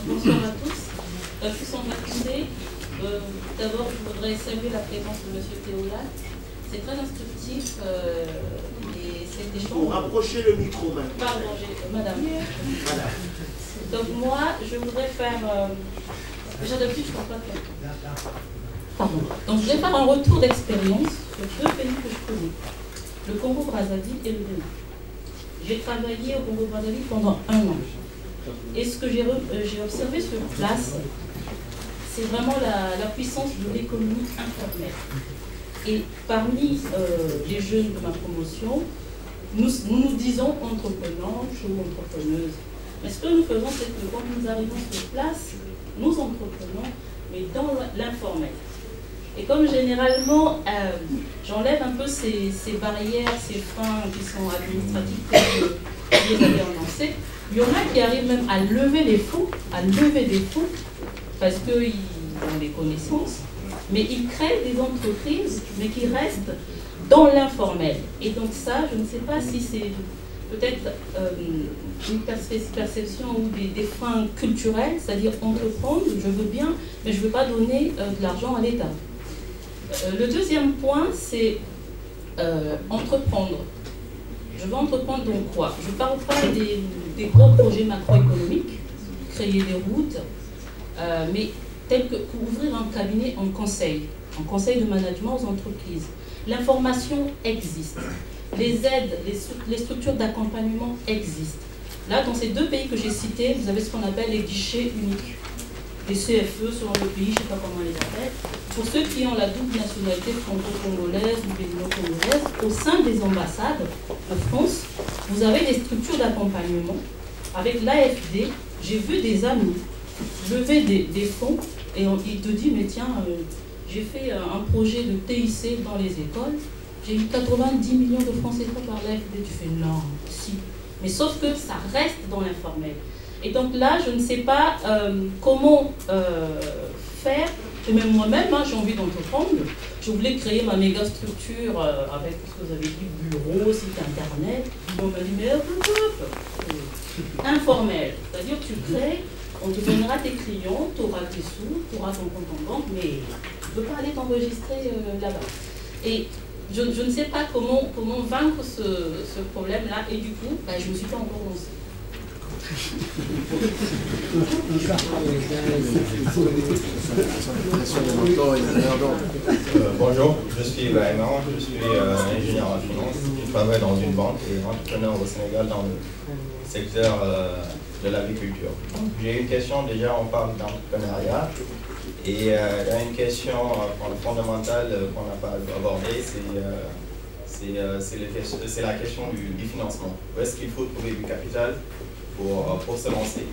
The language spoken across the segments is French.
Bonsoir à tous. Tous en matinée. D'abord, je voudrais saluer la présence de M. Théola. C'est très instructif et cet échange. Pour rapprocher le micro maintenant. Pardon, madame. Voilà. Donc moi, je voudrais faire... déjà d'habitude, je ne comprends pas faire. Pardon. Donc je vais faire un retour d'expérience sur deux pays que je connais. Le Congo-Brazzaville et le Bénin. J'ai travaillé au Congo-Brazzaville pendant 1 an. Et ce que j'ai observé sur place, c'est vraiment la puissance de l'économie informelle. Et parmi les jeunes de ma promotion, nous disons entreprenants ou entrepreneuses. Mais ce que nous faisons, c'est que quand nous arrivons sur place, nous entreprenons, mais dans l'informel. Et comme généralement, j'enlève un peu ces barrières, ces freins qui sont administratifs que vous avez annoncés, il y en a qui arrivent même à lever des fonds, parce qu'ils ont des connaissances, mais ils créent des entreprises, mais qui restent dans l'informel. Et donc ça, je ne sais pas si c'est peut-être une perception ou des freins culturels, c'est-à-dire entreprendre, je veux bien, mais je ne veux pas donner de l'argent à l'État. Le deuxième point, c'est entreprendre. Je veux entreprendre donc quoi? Je ne parle pas des gros projets macroéconomiques, créer des routes, mais tels que ouvrir un cabinet en conseil de management aux entreprises. L'information existe. Les aides, les structures d'accompagnement existent. Là, dans ces deux pays que j'ai cités, vous avez ce qu'on appelle les guichets uniques. Les CFE, selon le pays, je ne sais pas comment on les appelle. Pour ceux qui ont la double nationalité franco-congolaise ou bénino-congolaise, au sein des ambassades de France, vous avez des structures d'accompagnement. Avec l'AFD, j'ai vu des amis lever des fonds et il te dit, mais tiens, j'ai fait un projet de TIC dans les écoles, j'ai eu 90 millions de francs CFA par l'AFD. Tu fais non, si. Mais sauf que ça reste dans l'informel. Et donc là, je ne sais pas comment faire. Et même moi-même, hein, j'ai envie d'entreprendre. Je voulais créer ma méga structure avec ce que vous avez dit, bureau, site internet. On m'a dit, mais informel. C'est-à-dire que tu crées, on te donnera tes clients, tu auras tes sous, tu auras ton compte en banque, mais tu ne peux pas aller t'enregistrer là-bas. Et je ne sais pas comment vaincre ce problème-là. Et du coup, bah, je ne me suis pas encore lancée. Bonjour, je suis Ibrahima, je suis ingénieur en finance, je travaille dans une banque et entrepreneur au Sénégal dans le secteur de l'agriculture. J'ai une question, déjà on parle d'entrepreneuriat et il y a une question fondamentale qu'on n'a pas abordée, c'est la question du financement. Où est-ce qu'il faut trouver du capital pour se lancer?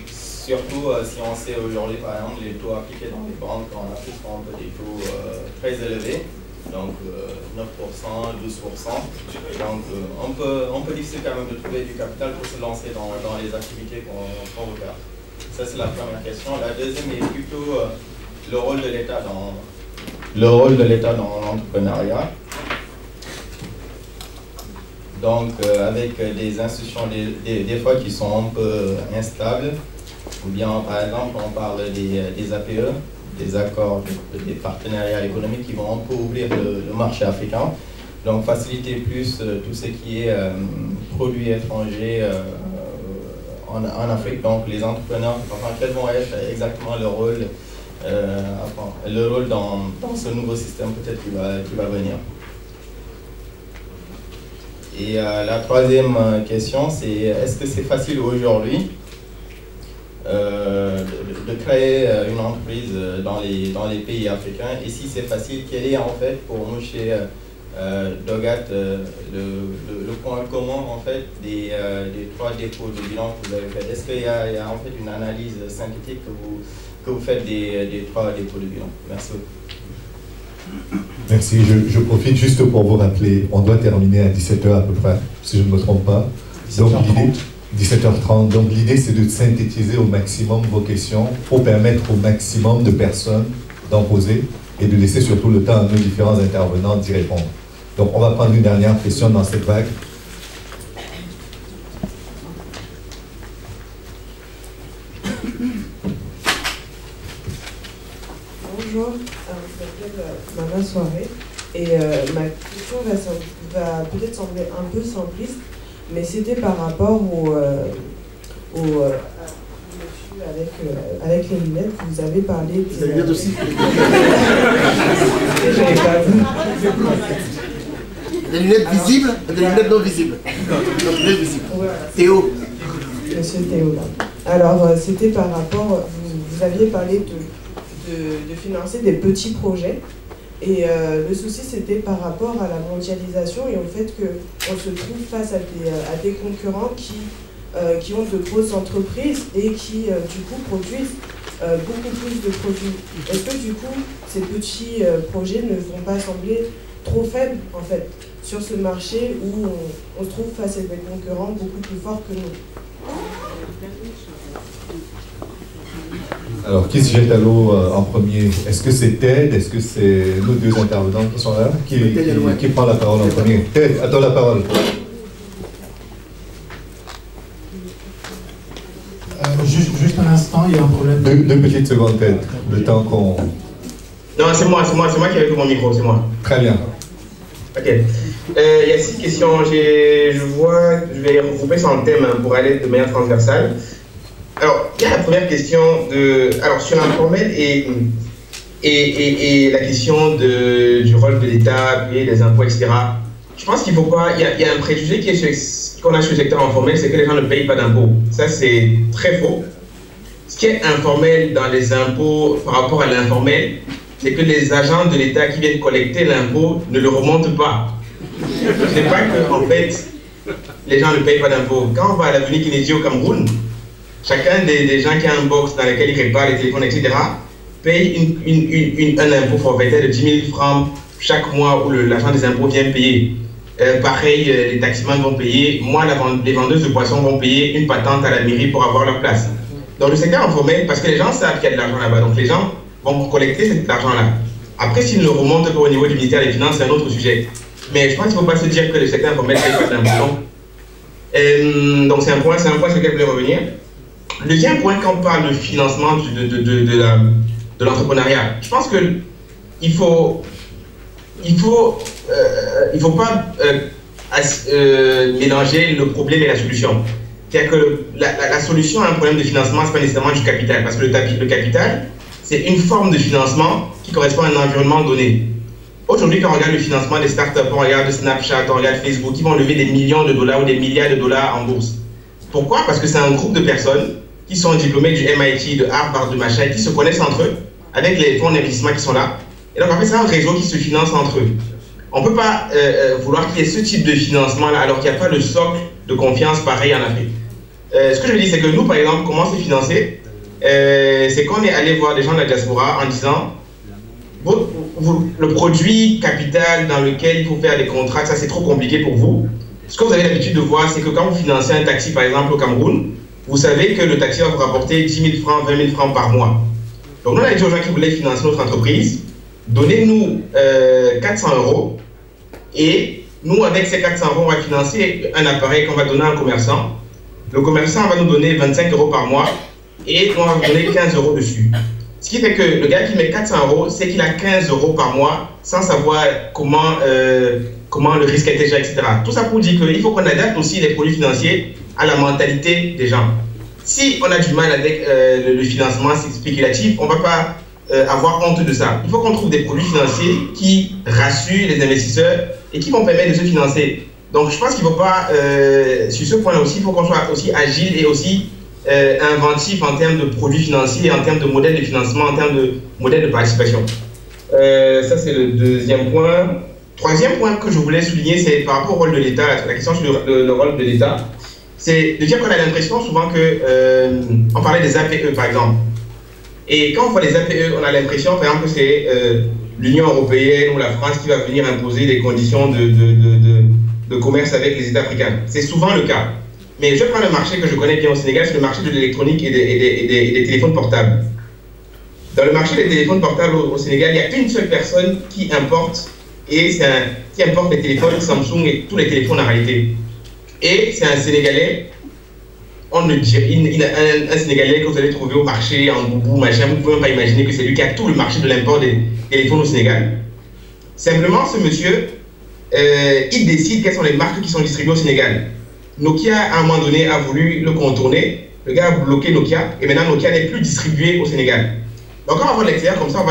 Surtout si on sait aujourd'hui, par exemple, les taux appliqués dans les banques en Afrique sont des taux très élevés, donc 9%, 12%. Donc on peut difficile quand même de trouver du capital pour se lancer dans les activités qu'on veut faire. Ça c'est la première question. La deuxième est plutôt le rôle de l'État dans l'entrepreneuriat. Donc, avec des institutions des fois qui sont un peu instables, ou bien, par exemple, on parle des APE, des accords, des partenariats économiques qui vont un peu ouvrir le marché africain. Donc, faciliter plus tout ce qui est produits étrangers en Afrique. Donc, les entrepreneurs, enfin, quel vont être exactement leur rôle, dans ce nouveau système peut-être qui va venir. Et la troisième question, c'est est-ce que c'est facile aujourd'hui de créer une entreprise dans les pays africains? Et si c'est facile, quel est en fait pour M. Dogat le point commun en fait des 3 dépôts de bilan que vous avez fait? Est-ce qu'il y a en fait une analyse synthétique que vous faites des 3 dépôts de bilan? Merci beaucoup. Merci, je profite juste pour vous rappeler, on doit terminer à 17h à peu près, si je ne me trompe pas. Donc, 17h30, donc l'idée c'est de synthétiser au maximum vos questions pour permettre au maximum de personnes d'en poser et de laisser surtout le temps à nos différents intervenants d'y répondre. Donc on va prendre une dernière question dans cette vague. Bonjour, je m'appelle Mama Soirée et ma question va peut-être sembler un peu simpliste, mais c'était par rapport au monsieur avec les lunettes. Vous avez parlé de... Les lunettes aussi. Je n'ai pas vu. Des lunettes visibles et des lunettes non visibles. Donc, lunettes visibles. Voilà. Théo. Monsieur Théo, là. Alors, c'était par rapport... Vous aviez parlé de financer des petits projets. Et le souci, c'était par rapport à la mondialisation et au fait qu'on se trouve face à des concurrents qui ont de grosses entreprises et qui, du coup, produisent beaucoup plus de produits. Est-ce que, du coup, ces petits projets ne vont pas sembler trop faibles, en fait, sur ce marché où on se trouve face à des concurrents beaucoup plus forts que nous? Alors, qui se jette à l'eau en premier? Est-ce que c'est Ted? Est-ce que c'est nos deux intervenants qui sont là? Qui prend la parole en premier? Ted, à toi la parole. Juste un instant, il y a un problème. Deux petites secondes, Ted. Le temps qu'on... Non, c'est moi qui ai pris mon micro, c'est moi. Très bien. Ok. Il y a 6 questions. Je vais regrouper ça en thèmes pour aller de manière transversale. Alors, il y a la première question sur l'informel et la question du rôle de l'État, payer les impôts, etc. Je pense qu'il ne faut pas... Il y a un préjugé qu'on a sur le secteur informel, c'est que les gens ne payent pas d'impôts. Ça, c'est très faux. Ce qui est informel dans les impôts par rapport à l'informel, c'est que les agents de l'État qui viennent collecter l'impôt ne le remontent pas. Ce n'est pas que, en fait, les gens ne payent pas d'impôts. Quand on va à l'avenue Kennedy au Cameroun, chacun des gens qui a un box dans lequel il répare les téléphones, etc., paye un impôt forfaitaire de 10 000 francs chaque mois où l'agent des impôts vient payer. Pareil, les taximans vont payer. Moi, les vendeuses de poissons vont payer une patente à la mairie pour avoir leur place. Dans le secteur informel, parce que les gens savent qu'il y a de l'argent là-bas, donc les gens vont collecter cet argent-là. Après, s'ils ne le remontent pas au niveau du ministère des Finances, c'est un autre sujet. Mais je pense qu'il ne faut pas se dire que le secteur informel ne paye pas d'impôts. Donc c'est un point sur lequel je voulais revenir. Le deuxième point, quand on parle de financement de l'entrepreneuriat, je pense qu'il faut pas mélanger le problème et la solution. C'est-à-dire que la solution à un problème de financement, ce n'est pas nécessairement du capital, parce que le capital, c'est une forme de financement qui correspond à un environnement donné. Aujourd'hui, quand on regarde le financement des startups, on regarde Snapchat, on regarde Facebook, ils vont lever des millions de dollars ou des milliards de dollars en bourse. Pourquoi? Parce que c'est un groupe de personnes qui sont diplômés du MIT, de Harvard, de machin, qui se connaissent entre eux, avec les fonds d'investissement qui sont là. Et donc, en fait, c'est un réseau qui se finance entre eux. On ne peut pas vouloir qu'il y ait ce type de financement-là, alors qu'il n'y a pas de socle de confiance pareil en Afrique. Ce que je veux dire, c'est que nous, par exemple, comment c'est financé? C'est qu'on est allé voir des gens de la diaspora en disant le produit capital dans lequel il faut faire des contrats, ça c'est trop compliqué pour vous. Ce que vous avez l'habitude de voir, c'est que quand vous financez un taxi, par exemple, au Cameroun, vous savez que le taxi va vous rapporter 10 000 francs, 20 000 francs par mois. Donc, nous, on a dit aux gens qui voulaient financer notre entreprise, donnez-nous 400 € et nous, avec ces 400 €, on va financer un appareil qu'on va donner à un commerçant. Le commerçant va nous donner 25 € par mois et on va vous donner 15 € dessus. Ce qui fait que le gars qui met 400 €, c'est qu'il a 15 € par mois sans savoir comment le risque est géré, etc. Tout ça pour dire qu'il faut qu'on adapte aussi les produits financiers à la mentalité des gens. Si on a du mal avec le financement spéculatif, on ne va pas avoir honte de ça. Il faut qu'on trouve des produits financiers qui rassurent les investisseurs et qui vont permettre de se financer. Donc je pense qu'il ne faut pas, sur ce point-là aussi, il faut qu'on soit aussi agile et aussi inventif en termes de produits financiers, en termes de modèles de financement, en termes de modèles de participation. Ça, c'est le deuxième point. Troisième point que je voulais souligner, c'est par rapport au rôle de l'État, la question sur le rôle de l'État, c'est de dire qu'on a l'impression souvent que, on parlait des APE par exemple, et quand on voit les APE, on a l'impression par exemple que c'est l'Union européenne ou la France qui va venir imposer des conditions de commerce avec les États africains. C'est souvent le cas. Mais je prends le marché que je connais bien au Sénégal, c'est le marché de l'électronique et des téléphones portables. Dans le marché des téléphones portables au Sénégal, il y a une seule personne qui importe, et qui importe les téléphones Samsung et tous les téléphones en réalité. Et c'est un Sénégalais un Sénégalais que vous allez trouver au marché, en boubou, machin, vous ne pouvez même pas imaginer que c'est lui qui a tout le marché de l'import des téléphones au Sénégal. Simplement, ce monsieur, il décide quelles sont les marques qui sont distribuées au Sénégal. Nokia, à un moment donné, a voulu le contourner. Le gars a bloqué Nokia, et maintenant Nokia n'est plus distribué au Sénégal. Donc quand on va voir l'extérieur comme ça, on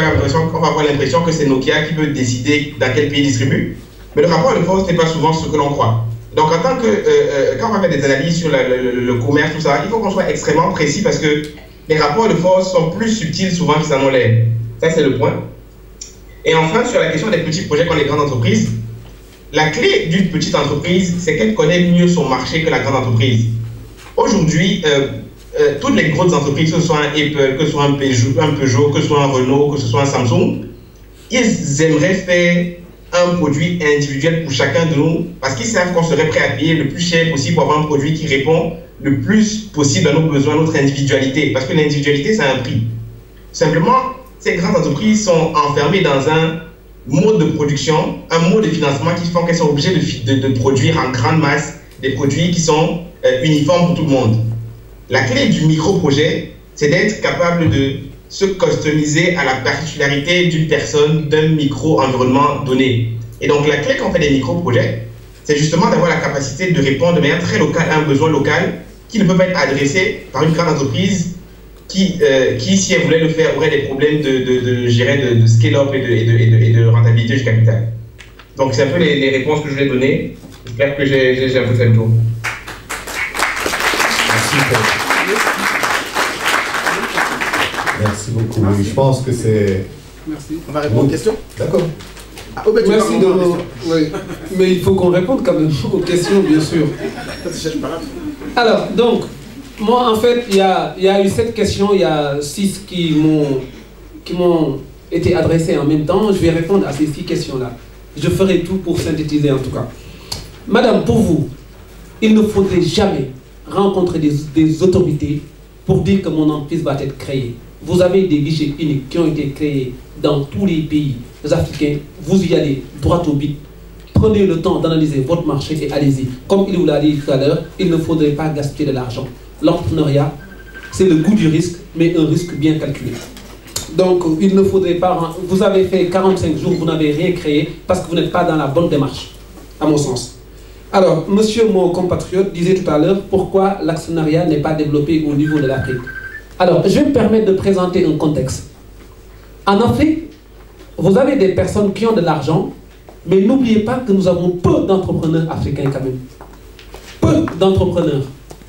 va avoir l'impression que c'est Nokia qui peut décider dans quel pays il distribue. Mais le rapport de force n'est pas souvent ce que l'on croit. Donc en tant que, quand on va faire des analyses sur le commerce, tout ça, il faut qu'on soit extrêmement précis parce que les rapports de force sont plus subtils souvent qu'ils en ont l'air. Ça c'est le point. Et enfin, sur la question des petits projets qu'ont les grandes entreprises, la clé d'une petite entreprise, c'est qu'elle connaît mieux son marché que la grande entreprise. Aujourd'hui, toutes les grosses entreprises, que ce soit un Apple, que ce soit un Peugeot, que ce soit un Renault, que ce soit un Samsung, ils aimeraient faire un produit individuel pour chacun de nous parce qu'ils savent qu'on serait prêt à payer le plus cher possible pour avoir un produit qui répond le plus possible à nos besoins, à notre individualité. Parce que l'individualité, c'est un prix. Simplement, ces grandes entreprises sont enfermées dans un mode de production, un mode de financement qui font qu'elles sont obligées de produire en grande masse des produits qui sont uniformes pour tout le monde. La clé du micro-projet, c'est d'être capable de se customiser à la particularité d'une personne, d'un micro-environnement donné. Et donc la clé quand on fait des micro-projets, c'est justement d'avoir la capacité de répondre de manière très locale à un besoin local qui ne peut pas être adressé par une grande entreprise qui si elle voulait le faire, aurait des problèmes de scale-up et de rentabilité du capital. Donc c'est un peu les réponses que je vais donner. J'espère que j'ai un peu fait le tour. Merci beaucoup. Oui, je pense que c'est... Merci. On va répondre aux questions. D'accord. Ah, oh, ben, merci de nous... Oui. Mais il faut qu'on réponde quand même aux questions, bien sûr. Alors, donc, moi, en fait, il y a eu 7 questions, il y a 6 qui m'ont été adressées en même temps. Je vais répondre à ces 6 questions-là. Je ferai tout pour synthétiser, en tout cas. Madame, pour vous, il ne faudrait jamais rencontrer des autorités pour dire que mon entreprise va être créée. Vous avez des guichets uniques qui ont été créés dans tous les pays africains. Vous y allez droit au but. Prenez le temps d'analyser votre marché et allez-y. Comme il vous l'a dit tout à l'heure, il ne faudrait pas gaspiller de l'argent. L'entrepreneuriat, c'est le goût du risque, mais un risque bien calculé. Donc, il ne faudrait pas... Vous avez fait 45 jours, vous n'avez rien créé parce que vous n'êtes pas dans la bonne démarche, à mon sens. Alors, monsieur mon compatriote disait tout à l'heure pourquoi l'actionnariat n'est pas développé au niveau de l'Afrique. Alors, je vais me permettre de présenter un contexte. En Afrique, vous avez des personnes qui ont de l'argent, mais n'oubliez pas que nous avons peu d'entrepreneurs africains quand même. Peu d'entrepreneurs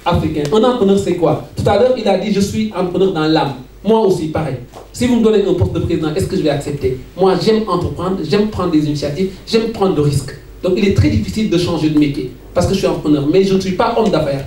africains. Un entrepreneur, c'est quoi? Tout à l'heure, il a dit « je suis entrepreneur dans l'âme ». Moi aussi, pareil. Si vous me donnez un poste de président, est-ce que je vais accepter? Moi, j'aime entreprendre, j'aime prendre des initiatives, j'aime prendre des risques. Donc, il est très difficile de changer de métier parce que je suis entrepreneur. Mais je ne suis pas homme d'affaires.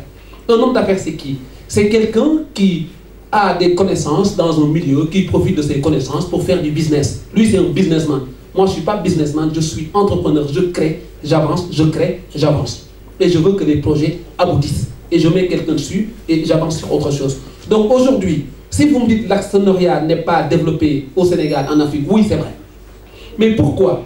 Un homme d'affaires, c'est qui? C'est quelqu'un qui a des connaissances dans un milieu, qui profite de ses connaissances pour faire du business. Lui, c'est un businessman. Moi, je ne suis pas businessman, je suis entrepreneur. Je crée, j'avance, je crée, j'avance. Et je veux que les projets aboutissent. Et je mets quelqu'un dessus et j'avance sur autre chose. Donc, aujourd'hui, si vous me dites que l'actionnariat n'est pas développé au Sénégal, en Afrique, oui, c'est vrai. Mais pourquoi?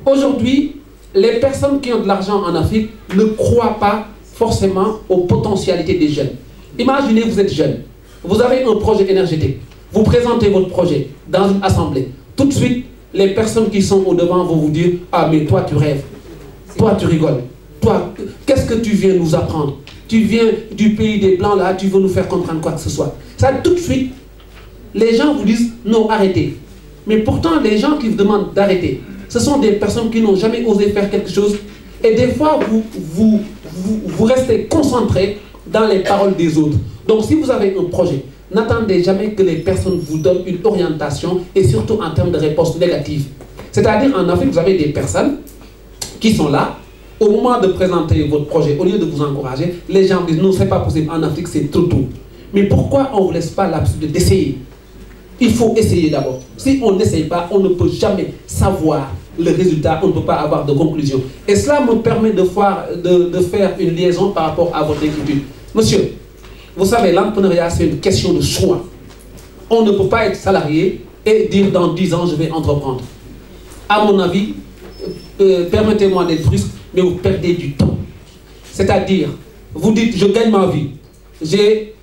Aujourd'hui, les personnes qui ont de l'argent en Afrique ne croient pas forcément aux potentialités des jeunes. Imaginez, vous êtes jeune, vous avez un projet énergétique, vous présentez votre projet dans une assemblée. Tout de suite, les personnes qui sont au devant vont vous dire « Ah, mais toi, tu rêves. Toi, tu rigoles. Toi, qu'est-ce que tu viens nous apprendre? Tu viens du pays des Blancs, là, tu veux nous faire comprendre quoi que ce soit. » Ça, tout de suite, les gens vous disent « Non, arrêtez. » Mais pourtant, les gens qui vous demandent d'arrêter, ce sont des personnes qui n'ont jamais osé faire quelque chose. Et des fois, vous restez concentré dans les paroles des autres. Donc, si vous avez un projet, n'attendez jamais que les personnes vous donnent une orientation et surtout en termes de réponse négative. C'est-à-dire, en Afrique, vous avez des personnes qui sont là. Au moment de présenter votre projet, au lieu de vous encourager, les gens disent « Non, ce n'est pas possible. En Afrique, c'est trop tôt. » Mais pourquoi on ne vous laisse pas la possibilité d'essayer? Il faut essayer d'abord. Si on n'essaye pas, on ne peut jamais savoir le résultat, on ne peut pas avoir de conclusion. Et cela me permet de faire une liaison par rapport à votre inquiétude. Monsieur, vous savez, l'entrepreneuriat, c'est une question de choix. On ne peut pas être salarié et dire dans 10 ans, je vais entreprendre. À mon avis, permettez-moi d'être brusque, mais vous perdez du temps. C'est-à-dire, vous dites, je gagne ma vie. j'ai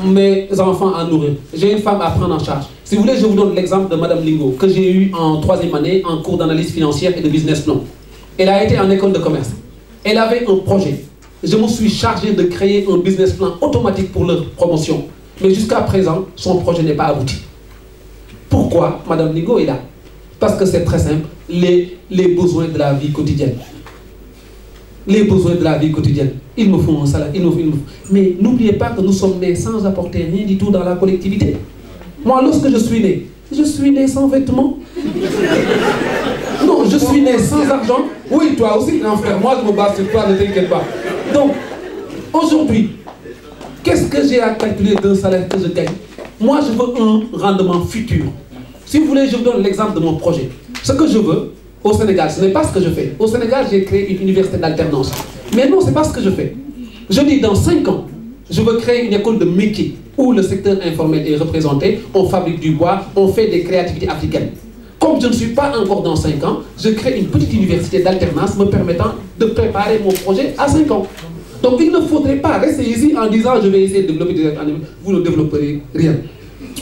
mes enfants à nourrir, j'ai une femme à prendre en charge. Si vous voulez, je vous donne l'exemple de Madame Lingo, que j'ai eu en 3e année en cours d'analyse financière et de business plan. Elle a été en école de commerce. Elle avait un projet. Je me suis chargé de créer un business plan automatique pour leur promotion. Mais jusqu'à présent, son projet n'est pas abouti. Pourquoi Madame Lingo est là? Parce que c'est très simple, les besoins de la vie quotidienne. Les besoins de la vie quotidienne. Il me faut un salaire, il me faut. Mais n'oubliez pas que nous sommes nés sans apporter rien du tout dans la collectivité. Moi, lorsque je suis né sans vêtements. Non, je suis né sans argent. Oui, toi aussi, grand frère. Moi, je me base sur toi, ne t'inquiète pas. Donc, aujourd'hui, qu'est-ce que j'ai à calculer d'un salaire que je gagne? Moi, je veux un rendement futur. Si vous voulez, je vous donne l'exemple de mon projet. Ce que je veux au Sénégal, ce n'est pas ce que je fais. Au Sénégal, j'ai créé une université d'alternance. Mais non, ce n'est pas ce que je fais. Je dis, dans 5 ans, je veux créer une école de métier où le secteur informel est représenté, on fabrique du bois, on fait des créativités africaines. Comme je ne suis pas encore dans 5 ans, je crée une petite université d'alternance me permettant de préparer mon projet à 5 ans. Donc il ne faudrait pas rester ici en disant je vais essayer de développer des animaux. Vous ne développerez rien.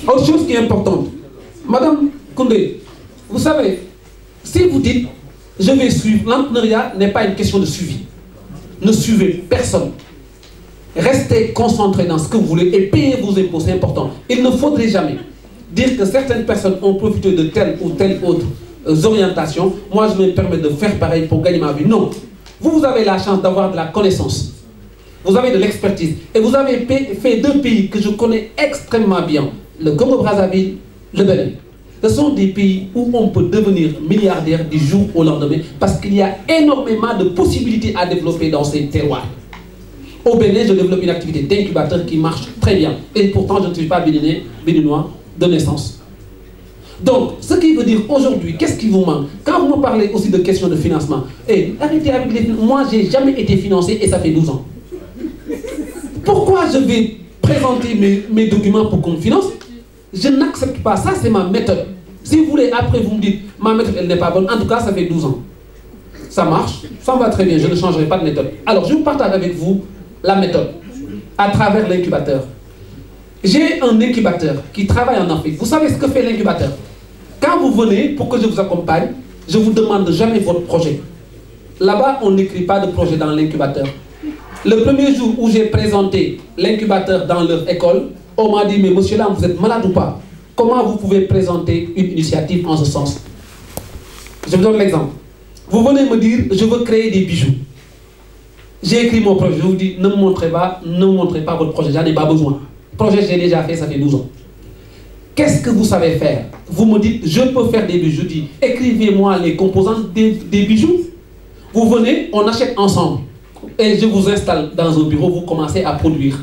Autre chose qui est importante, Madame Koundé, vous savez, si vous dites je vais suivre, l'entrepreneuriat n'est pas une question de suivi. Ne suivez personne. Restez concentrés dans ce que vous voulez et payez vos impôts, c'est important. Il ne faudrait jamais dire que certaines personnes ont profité de telle ou telle autre orientation. Moi, je me permets de faire pareil pour gagner ma vie. Non. Vous avez la chance d'avoir de la connaissance. Vous avez de l'expertise. Et vous avez fait 2 pays que je connais extrêmement bien. Le Congo-Brazzaville, le Bénin. Ce sont des pays où on peut devenir milliardaire du jour au lendemain parce qu'il y a énormément de possibilités à développer dans ces terroirs. Au Bénin, je développe une activité d'incubateur qui marche très bien. Et pourtant, je ne suis pas béninois de naissance. Donc, ce qui veut dire aujourd'hui, qu'est-ce qui vous manque? Quand vous me parlez aussi de questions de financement, arrêtez avec les financements. Moi, je n'ai jamais été financé et ça fait 12 ans. Pourquoi je vais présenter mes documents pour qu'on me finance? Je n'accepte pas. Ça, c'est ma méthode. Si vous voulez, après, vous me dites, ma méthode, elle n'est pas bonne. En tout cas, ça fait 12 ans. Ça marche, ça va très bien. Je ne changerai pas de méthode. Alors, je vous partage avec vous la méthode à travers l'incubateur. J'ai un incubateur qui travaille en Afrique. Vous savez ce que fait l'incubateur? Quand vous venez pour que je vous accompagne, je ne vous demande jamais votre projet. Là-bas, on n'écrit pas de projet dans l'incubateur. Le premier jour où j'ai présenté l'incubateur dans leur école, on m'a dit, mais monsieur là, vous êtes malade ou pas? Comment vous pouvez présenter une initiative en ce sens? Je vous donne l'exemple. Vous venez me dire, je veux créer des bijoux. J'ai écrit mon projet, je vous dis, ne me montrez pas votre projet, j'en ai pas besoin. Le projet, j'ai déjà fait, ça fait 12 ans. Qu'est-ce que vous savez faire? Vous me dites, je peux faire des bijoux. Je dis, écrivez-moi les composantes des bijoux. Vous venez, on achète ensemble. Et je vous installe dans un bureau, vous commencez à produire.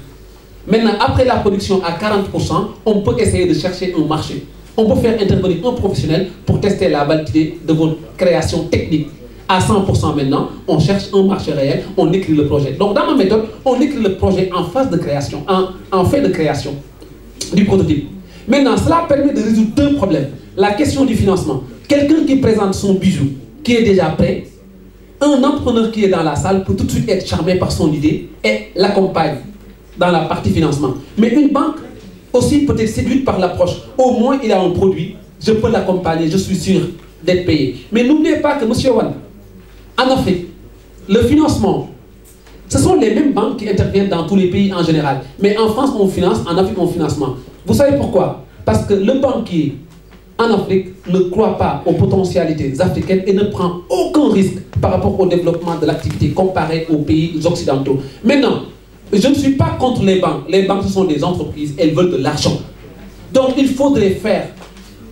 Maintenant, après la production à 40%, on peut essayer de chercher un marché. On peut faire intervenir un professionnel pour tester la validité de votre création technique. À 100% maintenant, on cherche un marché réel, on écrit le projet. Donc dans ma méthode, on écrit le projet en phase de création, en fait de création du prototype. Maintenant, cela permet de résoudre 2 problèmes. La question du financement. Quelqu'un qui présente son bijou, qui est déjà prêt, un entrepreneur qui est dans la salle peut tout de suite être charmé par son idée et l'accompagne dans la partie financement. Mais une banque aussi peut être séduite par l'approche. Au moins, il a un produit, je peux l'accompagner, je suis sûr d'être payé. Mais n'oubliez pas que, monsieur Wan, en Afrique, le financement, ce sont les mêmes banques qui interviennent dans tous les pays en général. Mais en France, on finance, en Afrique, on financement. Vous savez pourquoi? Parce que le banquier en Afrique ne croit pas aux potentialités africaines et ne prend aucun risque par rapport au développement de l'activité comparé aux pays occidentaux. Maintenant, je ne suis pas contre les banques. Les banques, ce sont des entreprises, elles veulent de l'argent. Donc, il faudrait faire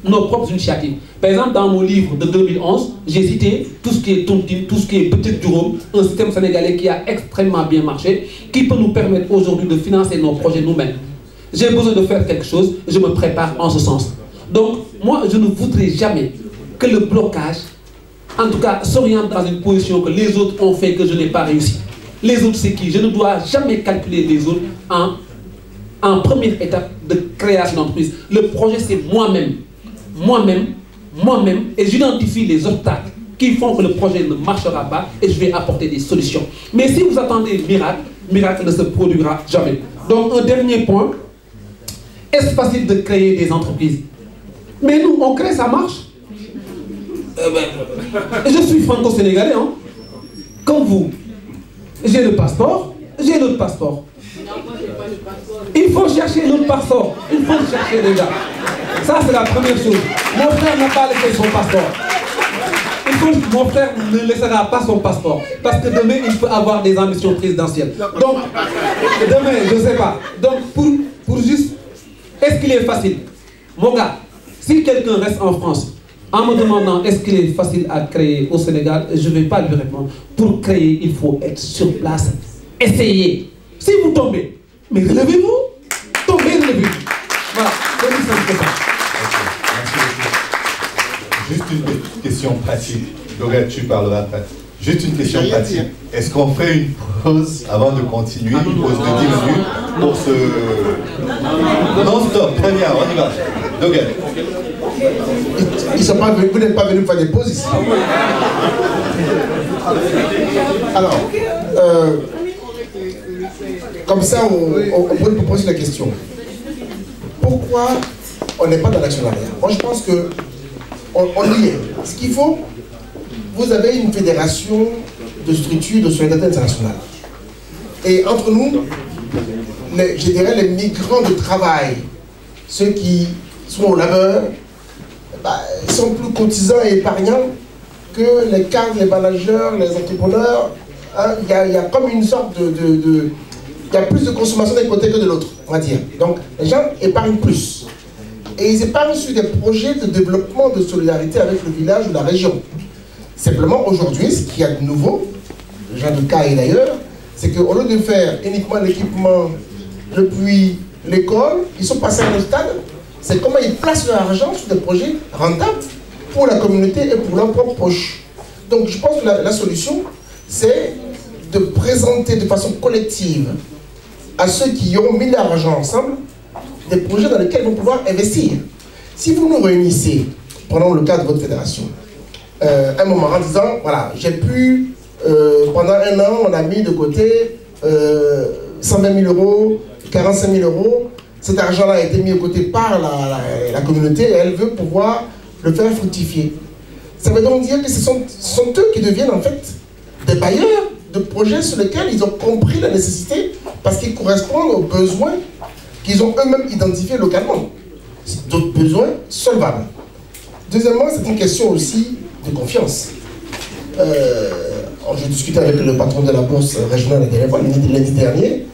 nos propres initiatives. Par exemple, dans mon livre de 2011, j'ai cité tout ce qui est tontine, tout ce qui est petit Jérôme, un système sénégalais qui a extrêmement bien marché, qui peut nous permettre aujourd'hui de financer nos projets nous-mêmes. J'ai besoin de faire quelque chose, je me prépare en ce sens. Donc, moi, je ne voudrais jamais que le blocage, en tout cas, s'oriente dans une position que les autres ont fait que je n'ai pas réussi. Les autres, c'est qui? Je ne dois jamais calculer les autres en première étape de création d'entreprise. Le projet, c'est moi-même. Moi-même, et j'identifie les obstacles qui font que le projet ne marchera pas et je vais apporter des solutions. Mais si vous attendez miracle, miracle ne se produira jamais. Donc, un dernier point. Est-ce facile de créer des entreprises? Mais nous, on crée, ça marche. Je suis franco-sénégalais, hein. Comme vous. J'ai le passeport, j'ai l'autre passeport. Il faut chercher l'autre passeport. Il faut le chercher déjà. Ça, c'est la première chose. Mon frère n'a pas laissé son passeport. Mon frère ne laissera pas son passeport. Parce que demain, il peut avoir des ambitions présidentielles. Donc, demain, je ne sais pas. Donc, pour juste... Est-ce qu'il est facile? Mon gars, si quelqu'un reste en France, en me demandant est-ce qu'il est facile à créer au Sénégal, je ne vais pas lui répondre. Pour créer, il faut être sur place. Essayez. Si vous tombez, mais relevez-vous. Tombez, relevez-vous. Voilà, c'est aussi simple que ça. Juste une question pratique. Dogat, tu parleras après. Juste une question pratique. Est-ce qu'on fait une pause avant de continuer, une pause de 10 minutes pour ce... Non, stop, très bien, on y va. Dogat. Vous n'êtes pas venus faire des pauses ici. Alors, comme ça, on peut nous poser la question. Pourquoi on n'est pas dans l'actionnariat? Moi, je pense que on y est. Ce qu'il faut, vous avez une fédération de structures de solidarité internationale. Et entre nous, je dirais les migrants de travail, ceux qui sont au labeur, sont plus cotisants et épargnants que les cadres, les managers, les entrepreneurs. Il y a comme une sorte il y a plus de consommation d'un côté que de l'autre, on va dire. Donc, les gens épargnent plus. Et ils épargnent sur des projets de développement de solidarité avec le village ou la région. Simplement, aujourd'hui, ce qu'il y a de nouveau, Jean de Caille d'ailleurs, c'est qu'au lieu de faire uniquement l'équipement depuis l'école, ils sont passés à un stade. C'est comment ils placent leur argent sur des projets rentables pour la communauté et pour leur propre poche. Donc je pense que la solution, c'est de présenter de façon collective à ceux qui ont mis leur argent ensemble des projets dans lesquels ils vont pouvoir investir. Si vous nous réunissez, pendant le cadre de votre fédération, un moment en disant, voilà, j'ai pu, pendant un an, on a mis de côté 120 000 euros, 45 000 euros, cet argent-là a été mis de côté par la communauté et elle veut pouvoir le faire fructifier. Ça veut donc dire que ce sont eux qui deviennent en fait des bailleurs de projets sur lesquels ils ont compris la nécessité parce qu'ils correspondent aux besoins qu'ils ont eux-mêmes identifiés localement. D'autres besoins solvables. Deuxièmement, c'est une question aussi de confiance. J'ai discuté avec le patron de la bourse régionale lundi dernier.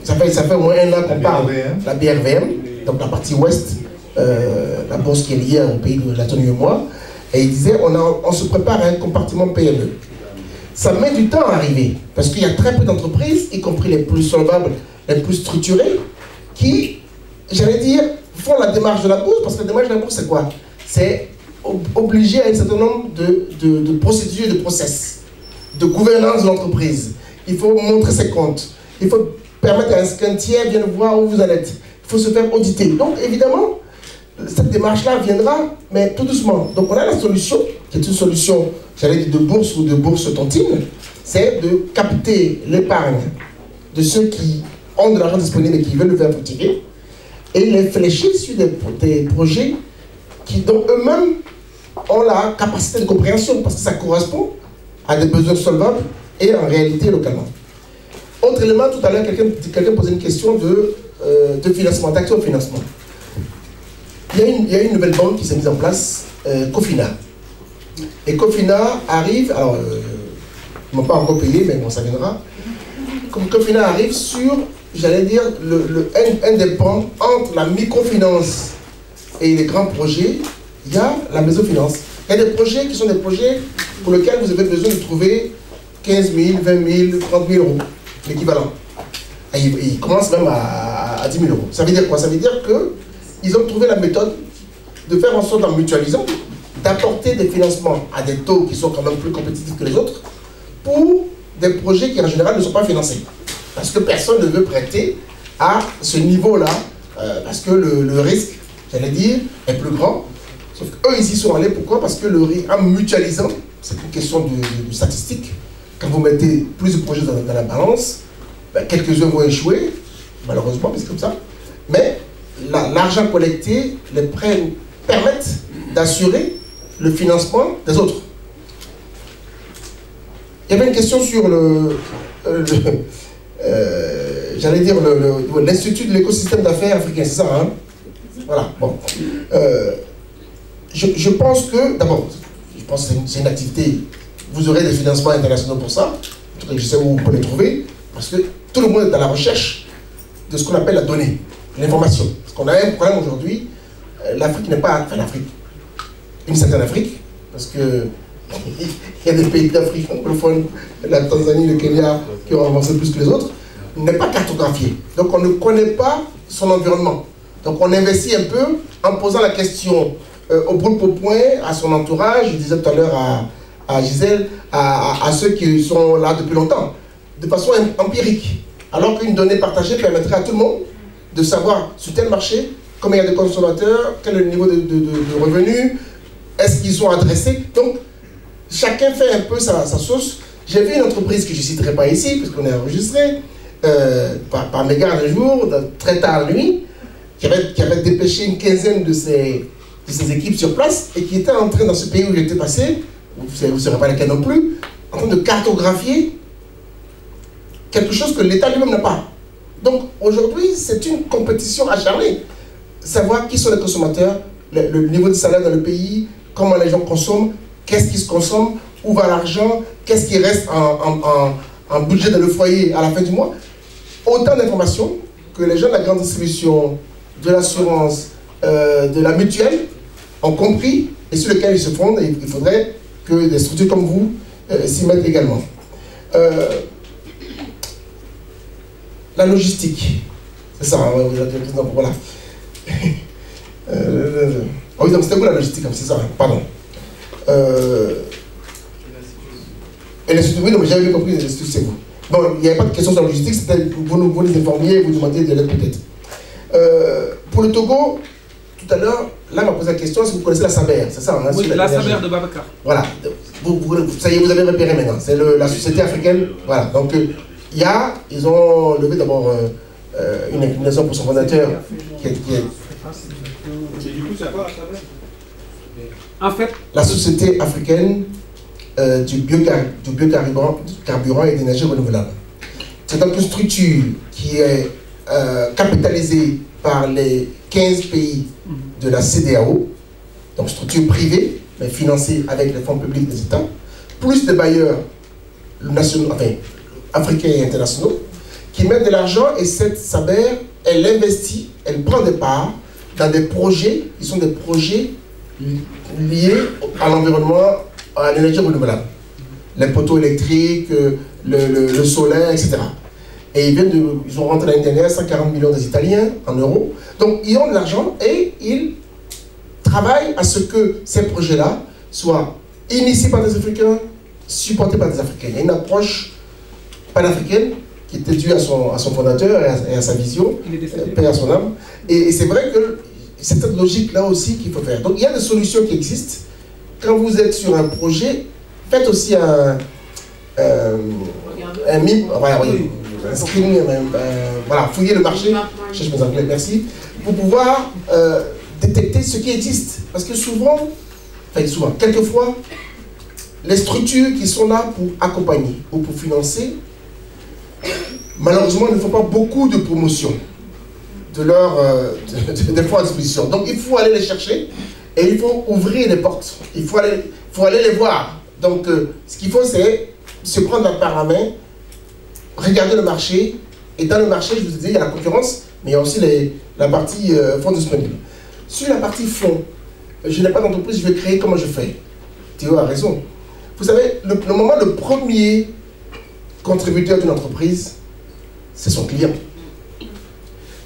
Ça fait au moins un an qu'on parle de la BRVM, donc la partie ouest, la bourse qui est liée au pays de Latonie et moi. Et il disait, on se prépare à un compartiment PME. Ça met du temps à arriver, parce qu'il y a très peu d'entreprises, y compris les plus solvables, les plus structurées, qui, j'allais dire, font la démarche de la bourse, parce que la démarche de la bourse, c'est quoi? C'est obligé à un certain nombre de procédures et de process, de gouvernance de l'entreprise. Il faut montrer ses comptes, il faut permettre à un tiers vienne voir où vous en êtes. Il faut se faire auditer. Donc, évidemment, cette démarche-là viendra, mais tout doucement. Donc, on a la solution, qui est une solution, j'allais dire de bourse ou de bourse tontine, c'est de capter l'épargne de ceux qui ont de l'argent disponible et qui veulent le faire fructifier, et les fléchir sur des projets dont eux-mêmes ont la capacité de compréhension, parce que ça correspond à des besoins solvables et en réalité localement. Autre élément, tout à l'heure, quelqu'un posait une question de financement, d'accès au financement. Il y a une nouvelle banque qui s'est mise en place, Cofina. Et Cofina arrive, alors, ils ne m'ont pas encore payé, mais bon, ça viendra. Cofina arrive sur, j'allais dire, un des ponts entre la microfinance et les grands projets, il y a la maison-finance. Il y a des projets qui sont des projets pour lesquels vous avez besoin de trouver 15 000, 20 000, 30 000 euros, l'équivalent. Et ils commencent même à 10 000 euros. Ça veut dire quoi? Ça veut dire qu'ils ont trouvé la méthode de faire en sorte, en mutualisant, d'apporter des financements à des taux qui sont quand même plus compétitifs que les autres pour des projets qui en général ne sont pas financés. Parce que personne ne veut prêter à ce niveau-là, parce que le risque, j'allais dire, est plus grand. Sauf qu'eux, ils y sont allés. Pourquoi? Parce que en mutualisant, c'est une question de statistique. Quand vous mettez plus de projets dans la balance, ben, quelques-uns vont échouer, malheureusement, parce que comme ça. Mais l'argent collecté, les prêts permettent d'assurer le financement des autres. Il y avait une question sur j'allais dire l'Institut de l'écosystème d'affaires africain, c'est ça, hein? Voilà, bon. Je pense que, d'abord, je pense que c'est une activité, vous aurez des financements internationaux pour ça, je sais où vous pouvez les trouver, parce que tout le monde est à la recherche de ce qu'on appelle la donnée, l'information. Parce qu'on a un problème aujourd'hui, l'Afrique n'est pas, enfin l'Afrique, une certaine Afrique, parce que il y a des pays d'Afrique anglophone, la Tanzanie, le Kenya, qui ont avancé plus que les autres, n'est pas cartographié. Donc on ne connaît pas son environnement. Donc on investit un peu en posant la question au brûle au point, à son entourage, je disais tout à l'heure à Gisèle, à ceux qui sont là depuis longtemps, de façon empirique. Alors qu'une donnée partagée permettrait à tout le monde de savoir sur tel marché combien il y a de consommateurs, quel est le niveau de revenus, est-ce qu'ils sont adressés. Donc chacun fait un peu sa sauce. J'ai vu une entreprise que je ne citerai pas ici, parce qu'on est enregistré, par mégarde un jour, très tard la nuit, qui avait dépêché une quinzaine de ses équipes sur place et qui était en train, dans ce pays où j'étais passé, vous ne saurez pas lequel non plus, en train de cartographier quelque chose que l'État lui-même n'a pas. Donc aujourd'hui, c'est une compétition acharnée. Savoir qui sont les consommateurs, le niveau de salaire dans le pays, comment les gens consomment, qu'est-ce qui se consomme, où va l'argent, qu'est-ce qui reste en budget dans le foyer à la fin du mois. Autant d'informations que les gens de la grande distribution, de l'assurance, de la mutuelle ont compris et sur lesquels ils se fondent. Et il faudrait que des structures comme vous s'y mettent également. La logistique, c'est ça, hein, voilà. Oui, donc c'était vous la logistique, c'est ça, pardon. Et l'institut, oui, non, mais j'avais compris, l'institut, c'est vous. Bon, il n'y avait pas de question sur la logistique, c'était vous les informiez, vous demandiez de l'aide peut-être. Pour le Togo, tout à l'heure, là, m'a posé la question, est-ce que vous connaissez la Saber, c'est ça, hein, oui, la Saber de Babacar. Voilà, ça y est, vous avez repéré maintenant, c'est la société africaine, voilà, donc ils ont levé d'abord une inclination pour son fondateur, qui est... Et du coup, c'est quoi la Saber? En fait, la société africaine du biocarburant et d'énergie renouvelable. C'est donc une structure qui est capitalisée par les 15 pays de la CEDEAO, donc structure privée, mais financée avec les fonds publics des États, plus des bailleurs nationaux, enfin, africains et internationaux, qui mettent de l'argent et cette Saber, elle investit, elle prend des parts dans des projets, qui sont des projets liés à l'environnement, à l'énergie renouvelable. Les poteaux électriques, le solaire, etc. Et ils ont rentré l'année dernière 140 millions des Italiens en euros. Donc ils ont de l'argent et ils travaillent à ce que ces projets-là soient initiés par des Africains, supportés par des Africains. Il y a une approche panafricaine qui était due à son fondateur et à sa vision, paix à son âme. Et c'est vrai que c'est cette logique-là aussi qu'il faut faire. Donc il y a des solutions qui existent. Quand vous êtes sur un projet, faites aussi un screening, voilà, fouillez le marché, je cherche mes anglais, merci, pour pouvoir détecter ce qui existe. Parce que quelquefois, les structures qui sont là pour accompagner ou pour financer, malheureusement, ne font pas beaucoup de promotion des fonds à disposition. Donc il faut aller les chercher et il faut ouvrir les portes. Il faut aller les voir. Donc ce qu'il faut, c'est se prendre par la main, regarder le marché. Et dans le marché, je vous ai dit, il y a la concurrence, mais il y a aussi la partie fonds disponibles. Sur la partie fonds, je n'ai pas d'entreprise, je vais créer, comment je fais? Théo a raison. Vous savez, le premier contributeur d'une entreprise, c'est son client.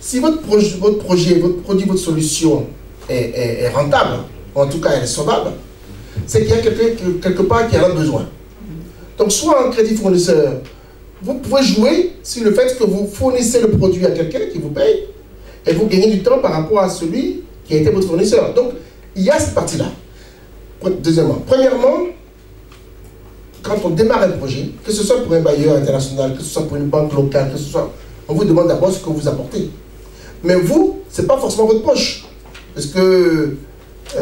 Si votre projet, votre produit, votre solution est rentable, en tout cas elle est sauvable, c'est qu'il y a quelque part qui en a besoin. Donc soit en crédit fournisseur, vous pouvez jouer sur le fait que vous fournissez le produit à quelqu'un qui vous paye et vous gagnez du temps par rapport à celui qui a été votre fournisseur. Donc il y a cette partie-là. Deuxièmement, premièrement, quand on démarre un projet, que ce soit pour un bailleur international, que ce soit pour une banque locale, que ce soit, On vous demande d'abord ce que vous apportez. Mais vous, ce n'est pas forcément votre poche. Parce que, je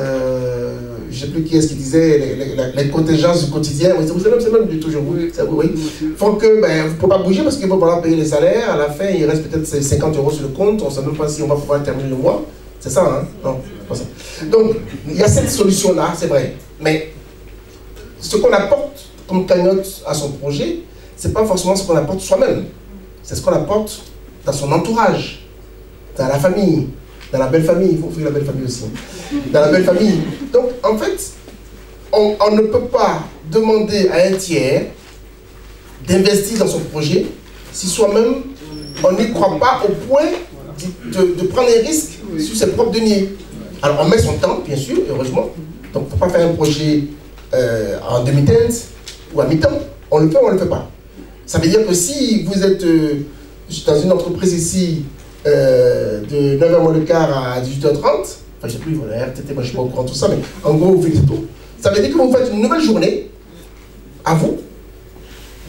ne sais plus qui est-ce qui disait, les contingences du quotidien, c'est même du toujours vous, oui, font que vous ne pouvez pas bouger parce qu'il faut falloir payer les salaires. À la fin, il reste peut-être 50 € sur le compte. On ne sait même pas si on va pouvoir terminer le mois. C'est ça, hein? Non, c'est pas ça. Donc, il y a cette solution-là, c'est vrai. Mais ce qu'on apporte comme cagnotte à son projet, ce n'est pas forcément ce qu'on apporte soi-même. C'est ce qu'on apporte dans son entourage, dans la famille, dans la belle famille. Il faut offrir la belle famille aussi. Dans la belle famille. Donc, en fait, on ne peut pas demander à un tiers d'investir dans son projet si soi-même, on n'y croit pas au point de prendre les risques sur ses propres deniers. Alors, on met son temps, bien sûr, heureusement. Donc, il ne faut pas faire un projet en demi-teinte ou à mi-temps. On le fait ou on ne le fait pas. Ça veut dire que si vous êtes dans une entreprise ici de 9h moins le quart à 18h30, enfin je ne sais plus, la RTT, moi je ne suis pas au courant de tout ça, mais en gros vous faites tout. Ça veut dire que vous faites une nouvelle journée à vous,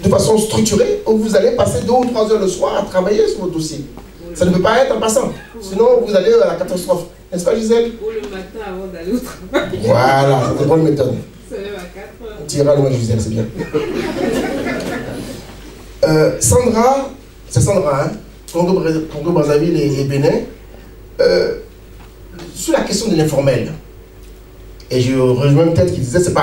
de façon structurée, où vous allez passer 2 ou 3 heures le soir à travailler sur votre dossier. Ça ne peut pas être en passant, sinon vous allez à la catastrophe. N'est-ce pas Gisèle? Ou le matin avant d'aller au travail. Voilà, c'est une bonne méthode. Ça lève à 4 heures. On tirera loin Gisèle, c'est bien. Sandra, c'est Sandra, hein, Congo-Brazzaville et Bénin, sur la question de l'informel, et je rejoins peut-être qu'il disait, il ne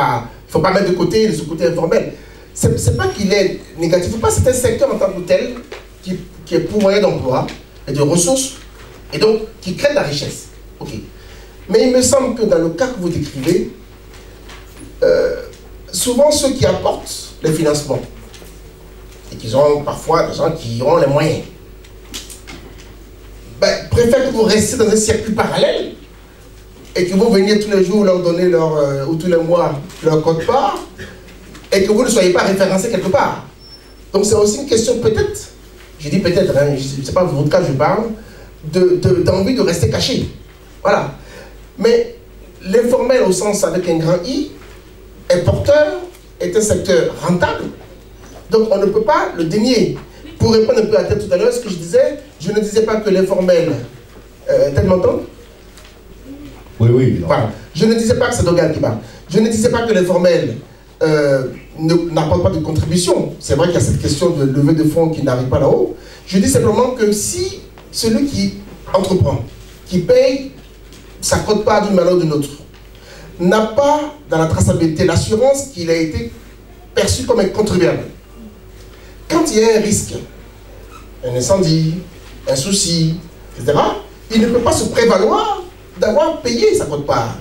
faut pas mettre de côté ce côté informel. C'est pas qu'il est négatif, faut pas, c'est un secteur en tant que tel qui est pourvoyeur d'emploi et de ressources, et donc qui crée de la richesse. Ok. Mais il me semble que dans le cas que vous décrivez, souvent ceux qui apportent les financements, et qu'ils ont parfois des gens qui ont les moyens, préfèrent que vous restiez dans un circuit parallèle et que vous veniez tous les jours leur donner ou tous les mois leur code-part et que vous ne soyez pas référencé quelque part. Donc c'est aussi une question peut-être, je dis peut-être, hein, je ne sais pas de votre cas je parle, d'envie de rester caché. Voilà. Mais l'informel au sens avec un grand I est porteur, est un secteur rentable. Donc on ne peut pas le dénier. Pour répondre un peu à tête tout à l'heure, ce que je ne disais pas que l'informel... T'as m'entendre? Oui, oui. Voilà. Je ne disais pas que c'est Dogan qui parle. Je ne disais pas que l'informel n'apporte pas de contribution. C'est vrai qu'il y a cette question de levée de fonds qui n'arrive pas là-haut. Je dis simplement que si celui qui entreprend, qui paye sa quote-part d'une manière ou d'une autre, n'a pas dans la traçabilité l'assurance qu'il a été perçu comme un contribuable, quand il y a un risque, un incendie, un souci, etc., il ne peut pas se prévaloir d'avoir payé sa quote-part.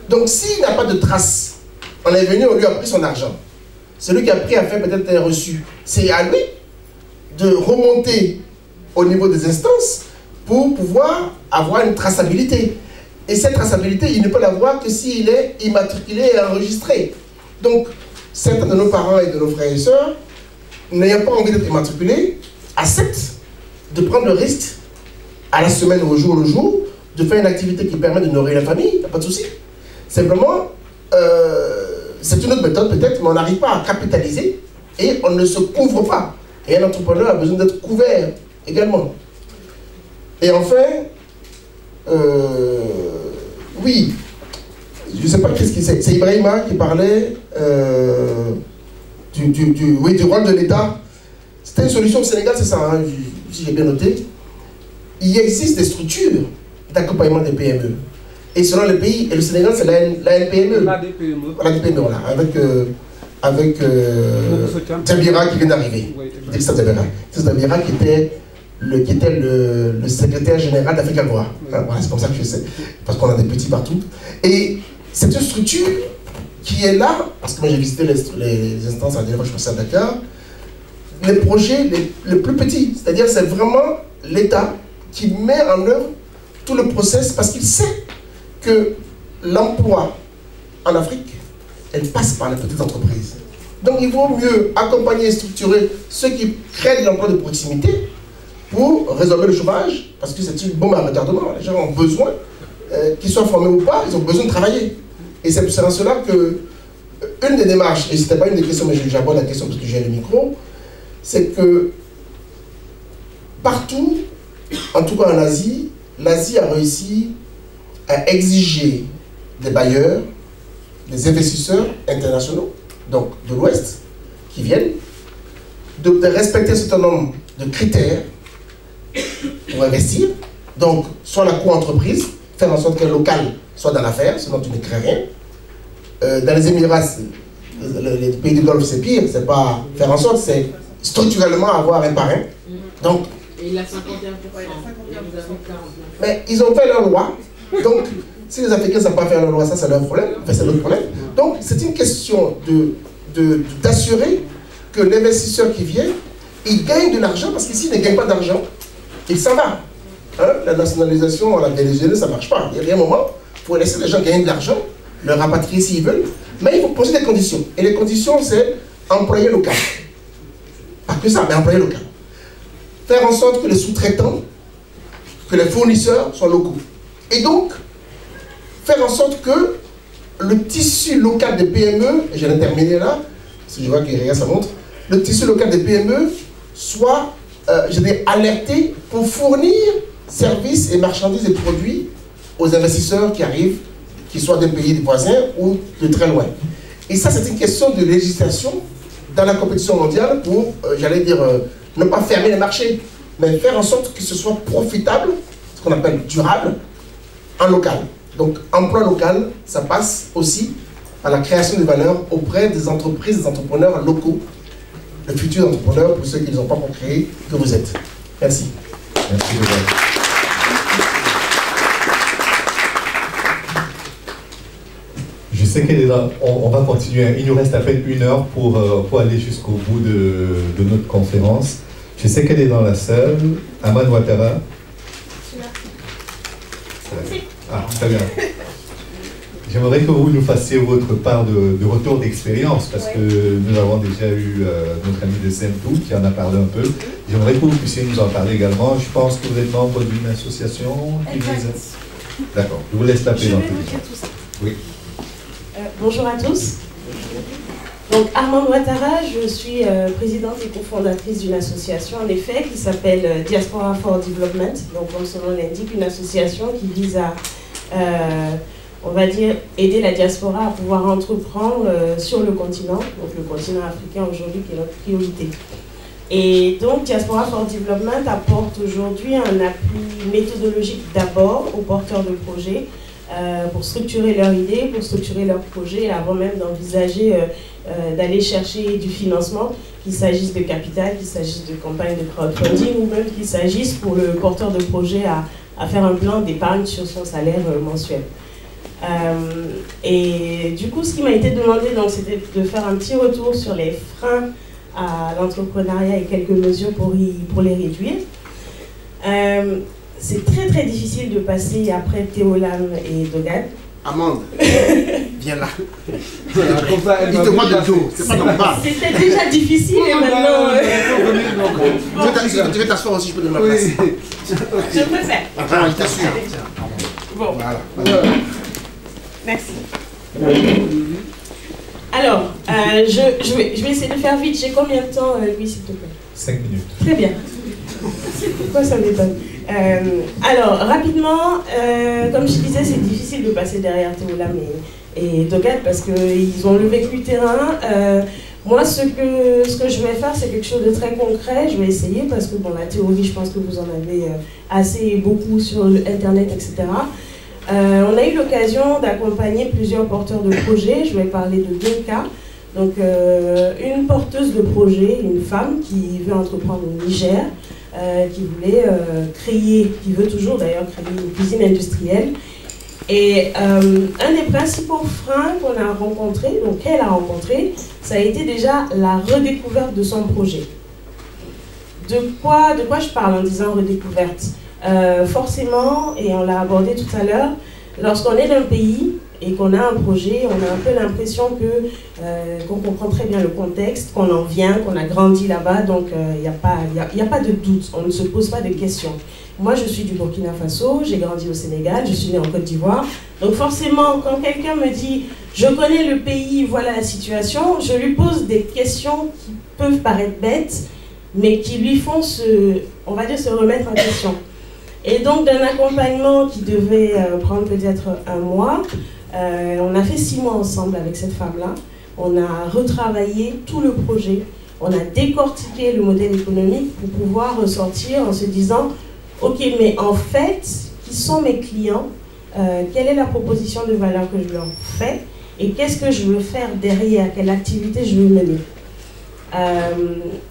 Donc s'il n'a pas de trace, on est venu, on lui a pris son argent. Celui qui a pris a fait peut-être un reçu. C'est à lui de remonter au niveau des instances pour pouvoir avoir une traçabilité. Et cette traçabilité, il ne peut l'avoir que s'il est immatriculé et enregistré. Donc, certains de nos parents et de nos frères et sœurs, n'ayant pas envie d'être immatriculés, acceptent de prendre le risque à la semaine ou au jour le jour de faire une activité qui permet de nourrir la famille, il n'y a pas de souci. Simplement, c'est une autre méthode peut-être, mais on n'arrive pas à capitaliser et on ne se couvre pas. Et un entrepreneur a besoin d'être couvert également. Et enfin, oui, je ne sais pas qu'est-ce qu'il c'est. C'est Ibrahima qui parlait du rôle de l'État. C'était une solution au Sénégal, c'est ça, hein, si j'ai bien noté. Il existe des structures d'accompagnement des PME. Et selon les pays, et le Sénégal, c'est la NPME. L'ADPME, voilà, avec Tabira qui vient d'arriver. C'est Tabira qui était le secrétaire général d'Afrique Agora. Voilà, c'est comme ça que je sais, parce qu'on a des petits partout. Et c'est une structure qui est là, parce que moi j'ai visité les instances à la dernière fois que je passais à Dakar, les projets les plus petits, c'est-à-dire c'est vraiment l'État qui met en œuvre tout le process parce qu'il sait que l'emploi en Afrique, elle passe par les petites entreprises. Donc il vaut mieux accompagner et structurer ceux qui créent de l'emploi de proximité pour résorber le chômage, parce que c'est une bombe à retardement. Les gens ont besoin, qu'ils soient formés ou pas, ils ont besoin de travailler. Et c'est en cela que une des démarches, et ce n'était pas une des questions, mais j'aborde la question parce que j'ai le micro, c'est que partout, en tout cas en Asie, l'Asie a réussi à exiger des bailleurs, des investisseurs internationaux, donc de l'Ouest, qui viennent, de respecter un certain nombre de critères pour investir. Donc, soit la co-entreprise, faire en sorte qu'un local soit dans l'affaire, sinon tu ne crées rien. Dans les Émirats, les pays du Golfe, c'est pire, c'est pas faire en sorte, c'est structurellement avoir un parrain. Donc, et il a 51%, mais ils ont fait leur loi, donc si les Africains ne savent pas faire leur loi, ça c'est leur problème, enfin c'est notre problème. Donc c'est une question d'assurer que l'investisseur qui vient, il gagne de l'argent, parce qu'ici il ne gagne pas d'argent, il s'en va. Hein? La nationalisation, la Venezuela, ça ne marche pas. Il y a un moment, il faut laisser les gens gagner de l'argent, le rapatrier s'ils veulent, mais il faut poser des conditions. Et les conditions, c'est employer local. Pas que ça, mais employer local. Faire en sorte que les sous-traitants, que les fournisseurs soient locaux. Et donc, faire en sorte que le tissu local des PME, et j'allais terminer là, parce que je vois que rien ça montre, le tissu local des PME soit alerté pour fournir services et marchandises et produits aux investisseurs qui arrivent, qu'ils soient d'un pays voisin ou de très loin. Et ça, c'est une question de législation dans la compétition mondiale pour, j'allais dire, ne pas fermer les marchés, mais faire en sorte que ce soit profitable, ce qu'on appelle durable, en local. Donc, emploi local, ça passe aussi à la création de valeur auprès des entreprises, des entrepreneurs locaux, le futur entrepreneur, pour ceux qui ne les ont pas encore créés, que vous êtes. Merci. Merci beaucoup. Je sais qu'elle est là. On va continuer. Il nous reste à peine 1 heure pour aller jusqu'au bout de notre conférence. Je sais qu'elle est dans la salle. Aman Ouattara. Ah, très bien. J'aimerais que vous nous fassiez votre part de retour d'expérience, parce que nous avons déjà eu notre ami de Saint-Cloud qui en a parlé un peu. J'aimerais que vous puissiez nous en parler également. Je pense que vous êtes membre d'une association qui vise... D'accord, je vous laisse la présenter. Oui. Bonjour à tous. Donc, Armand Ouattara, je suis présidente et cofondatrice d'une association, en effet, qui s'appelle Diaspora for Development. Donc, comme son nom l'indique, une association qui vise à, on va dire, aider la diaspora à pouvoir entreprendre sur le continent, donc le continent africain aujourd'hui qui est notre priorité. Et donc, Diaspora for Development apporte aujourd'hui un appui méthodologique d'abord aux porteurs de projets, pour structurer leur idée, pour structurer leur projet, avant même d'envisager d'aller chercher du financement, qu'il s'agisse de capital, qu'il s'agisse de campagne de crowdfunding, ou même qu'il s'agisse pour le porteur de projet à faire un plan d'épargne sur son salaire mensuel. Et du coup, ce qui m'a été demandé, c'était de faire un petit retour sur les freins à l'entrepreneuriat et quelques mesures pour les réduire. C'est très très difficile de passer après Théolam et Dogan. Amande, viens là. Il te voit de dos, c'est pas normal. C'était déjà difficile et maintenant... Tu veux t'asseoir aussi, je peux donner ma place. Je préfère. Je t'assure. Bon. Voilà. Merci. Alors, je vais essayer de faire vite. J'ai combien de temps, Louis, s'il te plaît? 5 minutes. Très bien. Pourquoi ça m'étonne? Alors, rapidement, comme je disais, c'est difficile de passer derrière Théolam et Dogat parce qu'ils ont le vécu terrain. Moi, ce que je vais faire, c'est quelque chose de très concret. Je vais essayer parce que, bon, la théorie, je pense que vous en avez assez beaucoup sur Internet, etc. On a eu l'occasion d'accompagner plusieurs porteurs de projets. Je vais parler de 2 cas. Donc, une porteuse de projet, une femme qui veut entreprendre au Niger, qui voulait qui veut toujours d'ailleurs créer une cuisine industrielle. Et un des principaux freins qu'on a rencontrés, donc qu'elle a rencontré, ça a été déjà la redécouverte de son projet. De quoi je parle en disant redécouverte? Forcément, et on l'a abordé tout à l'heure, lorsqu'on est d'un pays et qu'on a un projet, on a un peu l'impression qu'on comprend très bien le contexte, qu'on en vient, qu'on a grandi là-bas, donc il n'y a pas de doute, on ne se pose pas de questions. Moi, je suis du Burkina Faso, j'ai grandi au Sénégal, je suis née en Côte d'Ivoire, donc forcément, quand quelqu'un me dit « je connais le pays, voilà la situation », je lui pose des questions qui peuvent paraître bêtes, mais qui lui font on va dire, se remettre en question. Et donc d'un accompagnement qui devait prendre peut-être 1 mois, on a fait 6 mois ensemble avec cette femme-là. On a retravaillé tout le projet, on a décortiqué le modèle économique pour pouvoir ressortir en se disant « Ok, mais en fait, qui sont mes clients? Quelle est la proposition de valeur que je leur fais? Et qu'est-ce que je veux faire derrière? Quelle activité je veux mener ?»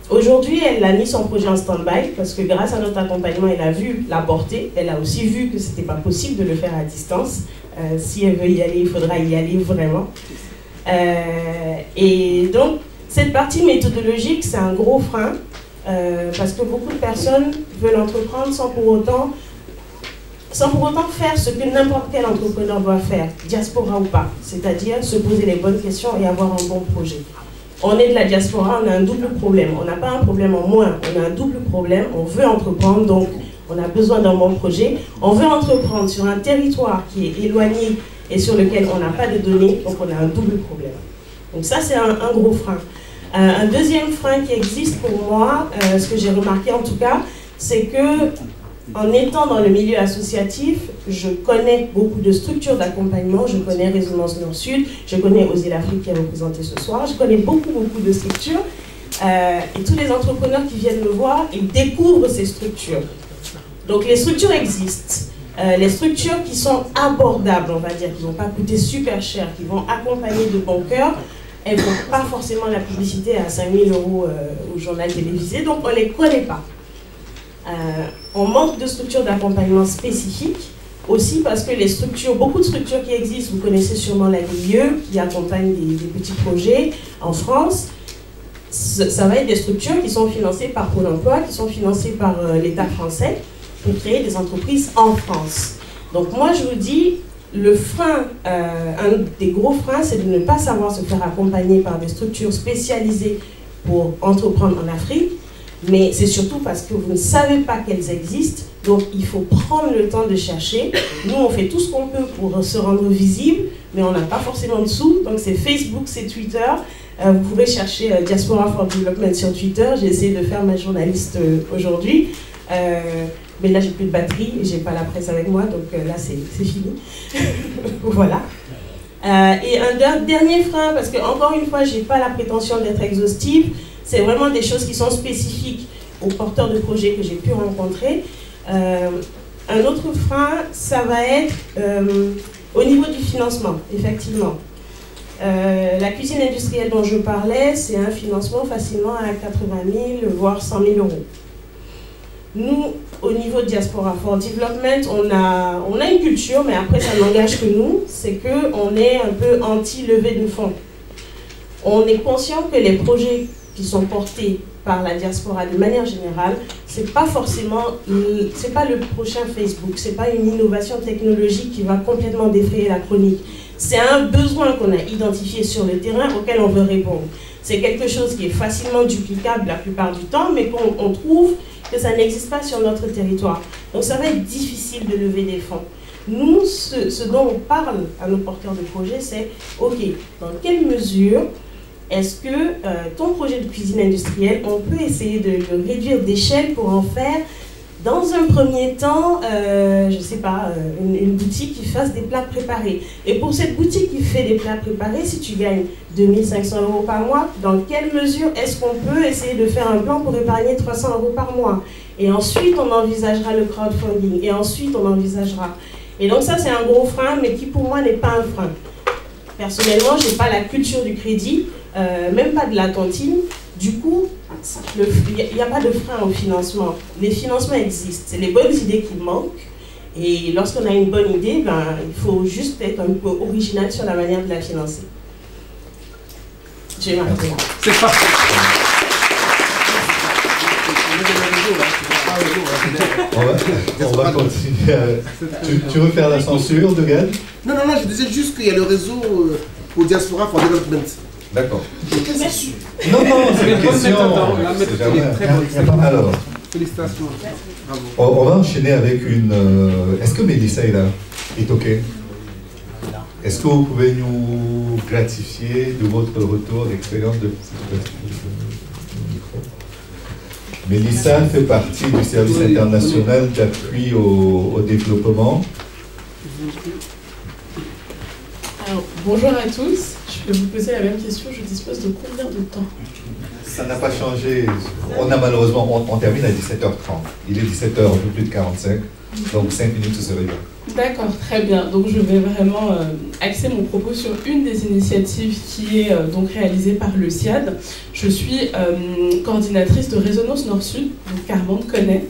Aujourd'hui, elle a mis son projet en stand-by parce que grâce à notre accompagnement, elle a vu la portée. Elle a aussi vu que ce n'était pas possible de le faire à distance. Si elle veut y aller, il faudra y aller vraiment. Et donc, cette partie méthodologique, c'est un gros frein parce que beaucoup de personnes veulent entreprendre sans pour autant faire ce que n'importe quel entrepreneur doit faire, diaspora ou pas, c'est-à-dire se poser les bonnes questions et avoir un bon projet. On est de la diaspora, on a un double problème. On n'a pas un problème en moins, on a un double problème. On veut entreprendre, donc on a besoin d'un bon projet. On veut entreprendre sur un territoire qui est éloigné et sur lequel on n'a pas de données, donc on a un double problème. Donc ça, c'est un gros frein. Un deuxième frein qui existe pour moi, ce que j'ai remarqué en tout cas, c'est que en étant dans le milieu associatif, je connais beaucoup de structures d'accompagnement, je connais Résonance Nord-Sud, je connais Oser l'Afrique qui est représentée ce soir, je connais beaucoup de structures et tous les entrepreneurs qui viennent me voir, ils découvrent ces structures. Donc les structures existent, les structures qui sont abordables, on va dire, qui ne vont pas coûter super cher, qui vont accompagner de bon cœur, elles ne font pas forcément la publicité à 5 000 € au journal télévisé, donc on ne les connaît pas. On manque de structures d'accompagnement spécifiques, aussi parce que les structures, beaucoup de structures qui existent, vous connaissez sûrement la LIE, qui accompagne des petits projets en France, ça va être des structures qui sont financées par Pôle emploi, qui sont financées par l'État français, pour créer des entreprises en France. Donc moi je vous dis, le frein, un des gros freins, c'est de ne pas savoir se faire accompagner par des structures spécialisées pour entreprendre en Afrique, mais c'est surtout parce que vous ne savez pas qu'elles existent, donc il faut prendre le temps de chercher. Nous, on fait tout ce qu'on peut pour se rendre visible, mais on n'a pas forcément de sous, donc c'est Facebook, c'est Twitter. Vous pouvez chercher Diaspora for Development sur Twitter, j'ai essayé de faire ma journaliste aujourd'hui, mais là j'ai plus de batterie, et j'ai pas la presse avec moi, donc là c'est fini. Voilà. Et un dernier frein, parce que encore une fois, j'ai pas la prétention d'être exhaustive, c'est vraiment des choses qui sont spécifiques aux porteurs de projets que j'ai pu rencontrer. Un autre frein, ça va être au niveau du financement, effectivement. La cuisine industrielle dont je parlais, c'est un financement facilement à 80 000, voire 100 000 €. Nous, au niveau de Diaspora for Development, on a une culture, mais après ça n'engage que nous, c'est qu'on est un peu anti-levée de fonds. On est conscient que les projets qui sont portés par la diaspora de manière générale, c'est pas forcément, c'est pas le prochain Facebook, c'est pas une innovation technologique qui va complètement défrayer la chronique. C'est un besoin qu'on a identifié sur le terrain auquel on veut répondre. C'est quelque chose qui est facilement duplicable la plupart du temps, mais qu'on trouve que ça n'existe pas sur notre territoire. Donc ça va être difficile de lever des fonds. Nous, ce dont on parle à nos porteurs de projets, c'est ok, dans quelle mesure est-ce que ton projet de cuisine industrielle, on peut essayer de le réduire d'échelle pour en faire, dans un premier temps, je ne sais pas, une boutique qui fasse des plats préparés. Et pour cette boutique qui fait des plats préparés, si tu gagnes 2 500 € par mois, dans quelle mesure est-ce qu'on peut essayer de faire un plan pour épargner 300 € par mois? Et ensuite, on envisagera le crowdfunding. Et ensuite, on envisagera. Et donc ça, c'est un gros frein, mais qui pour moi n'est pas un frein. Personnellement, je n'ai pas la culture du crédit, même pas de la cantine. Du coup, il n'y a pas de frein au financement. Les financements existent. C'est les bonnes idées qui manquent. Et lorsqu'on a une bonne idée, ben, il faut juste être un peu original sur la manière de la financer. Je vais m'arrêter là. C'est parfait. On va continuer. Tu veux faire la censure de Gad? Non, je disais juste qu'il y a le réseau pour Diaspora for Development. D'accord. Merci. Non, c'est une question. Alors, félicitations. On va enchaîner avec une. Est-ce que Mélissa est là? Est OK? Est-ce que vous pouvez nous gratifier de votre retour d'expérience de. Mélissa fait partie du service international d'appui au développement. Alors, bonjour à tous. Je vais vous poser la même question. Je dispose de combien de temps? Ça n'a pas changé. On a malheureusement, on termine à 17h30. Il est 17h, un peu plus de 45. Donc 5 minutes, ce serait bien. D'accord, très bien. Donc je vais vraiment axer mon propos sur une des initiatives qui est donc réalisée par le SIAD. Je suis coordinatrice de Résonance Nord-Sud, donc Carmen connaît.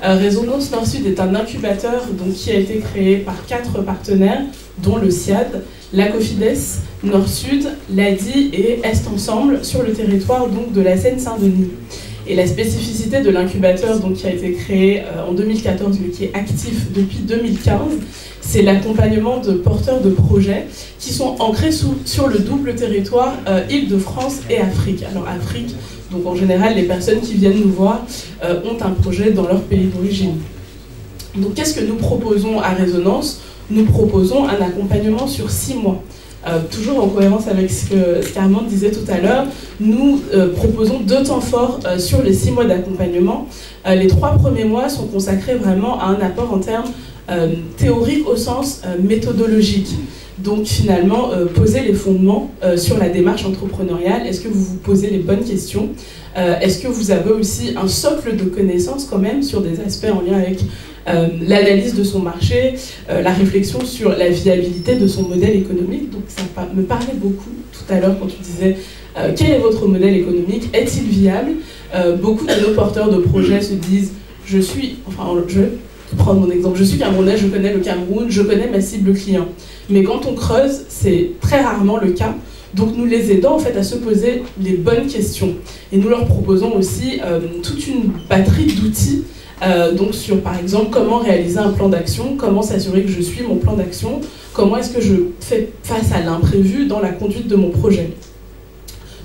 Résonance Nord-Sud est un incubateur donc, qui a été créé par 4 partenaires, dont le SIAD, la Cofides, Nord-Sud, l'ADI et Est Ensemble, sur le territoire donc, de la Seine-Saint-Denis. Et la spécificité de l'incubateur qui a été créé en 2014, mais qui est actif depuis 2015, c'est l'accompagnement de porteurs de projets qui sont ancrés sur le double territoire Île-de-France et Afrique. Alors Afrique, donc en général, les personnes qui viennent nous voir ont un projet dans leur pays d'origine. Donc qu'est-ce que nous proposons à Résonance? Nous proposons un accompagnement sur 6 mois. Toujours en cohérence avec ce qu'Armand disait tout à l'heure, nous proposons 2 temps forts sur les 6 mois d'accompagnement. Les 3 premiers mois sont consacrés vraiment à un apport en termes théoriques au sens méthodologique. Donc finalement, poser les fondements sur la démarche entrepreneuriale. Est-ce que vous vous posez les bonnes questions? Est-ce que vous avez aussi un socle de connaissances quand même sur des aspects en lien avec l'analyse de son marché, la réflexion sur la viabilité de son modèle économique? Donc ça me parlait beaucoup tout à l'heure quand tu disais quel est votre modèle économique, est-il viable? Beaucoup de nos porteurs de projets se disent je vais prendre mon exemple, je suis camerounais, je connais le Cameroun, je connais ma cible client. Mais quand on creuse, c'est très rarement le cas. Donc nous les aidons en fait à se poser les bonnes questions. Et nous leur proposons aussi toute une batterie d'outils donc sur par exemple comment réaliser un plan d'action, comment s'assurer que je suis mon plan d'action, comment est-ce que je fais face à l'imprévu dans la conduite de mon projet.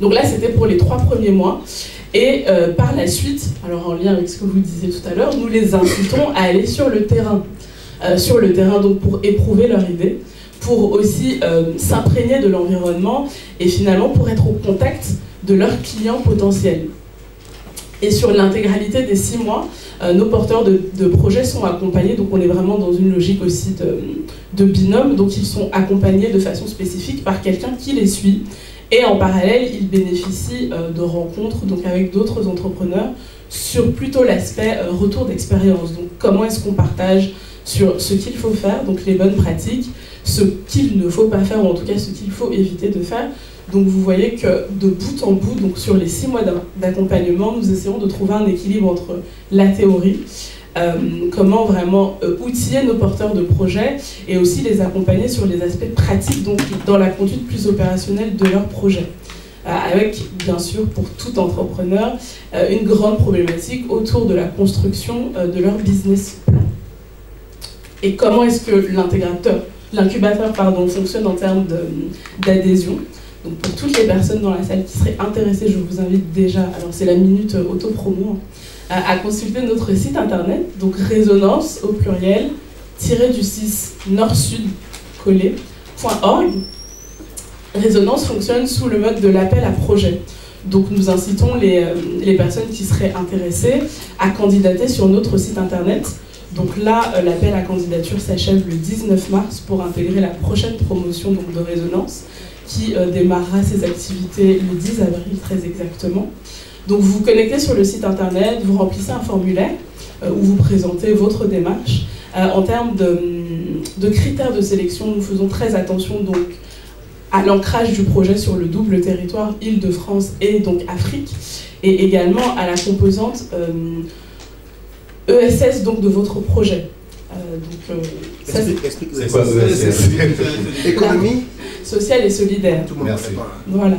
Donc là c'était pour les 3 premiers mois. Et par la suite, alors en lien avec ce que vous disiez tout à l'heure, nous les incitons à aller sur le terrain. Donc pour éprouver leur idée, pour aussi s'imprégner de l'environnement et finalement pour être au contact de leurs clients potentiels. Et sur l'intégralité des 6 mois, nos porteurs de projets sont accompagnés, donc on est vraiment dans une logique aussi de binôme, donc ils sont accompagnés de façon spécifique par quelqu'un qui les suit. Et en parallèle, ils bénéficient de rencontres donc avec d'autres entrepreneurs sur plutôt l'aspect retour d'expérience. Donc comment est-ce qu'on partage sur ce qu'il faut faire, donc les bonnes pratiques, ce qu'il ne faut pas faire, ou en tout cas ce qu'il faut éviter de faire. Donc vous voyez que de bout en bout, donc sur les 6 mois d'accompagnement, nous essayons de trouver un équilibre entre la théorie, comment vraiment outiller nos porteurs de projets et aussi les accompagner sur les aspects pratiques, donc dans la conduite plus opérationnelle de leur projet. Avec, bien sûr, pour tout entrepreneur, une grande problématique autour de la construction de leur business plan. Et comment est-ce que l'incubateur fonctionne en termes d'adhésion. Donc pour toutes les personnes dans la salle qui seraient intéressées, je vous invite déjà, alors c'est la minute auto-promo, à consulter notre site internet, donc résonance au pluriel, _du6 nord-sud collé.org. Résonance fonctionne sous le mode de l'appel à projet. Donc nous incitons les personnes qui seraient intéressées à candidater sur notre site internet. Donc là, l'appel à candidature s'achève le 19 mars pour intégrer la prochaine promotion donc, de Résonance qui démarrera ses activités le 10 avril très exactement. Donc vous vous connectez sur le site internet, vous remplissez un formulaire où vous présentez votre démarche. En termes de critères de sélection, nous faisons très attention donc, à l'ancrage du projet sur le double territoire Île-de-France et donc Afrique, et également à la composante ESS donc, de votre projet. C'est quoi ESS? Économie sociale et solidaire. Merci. Voilà.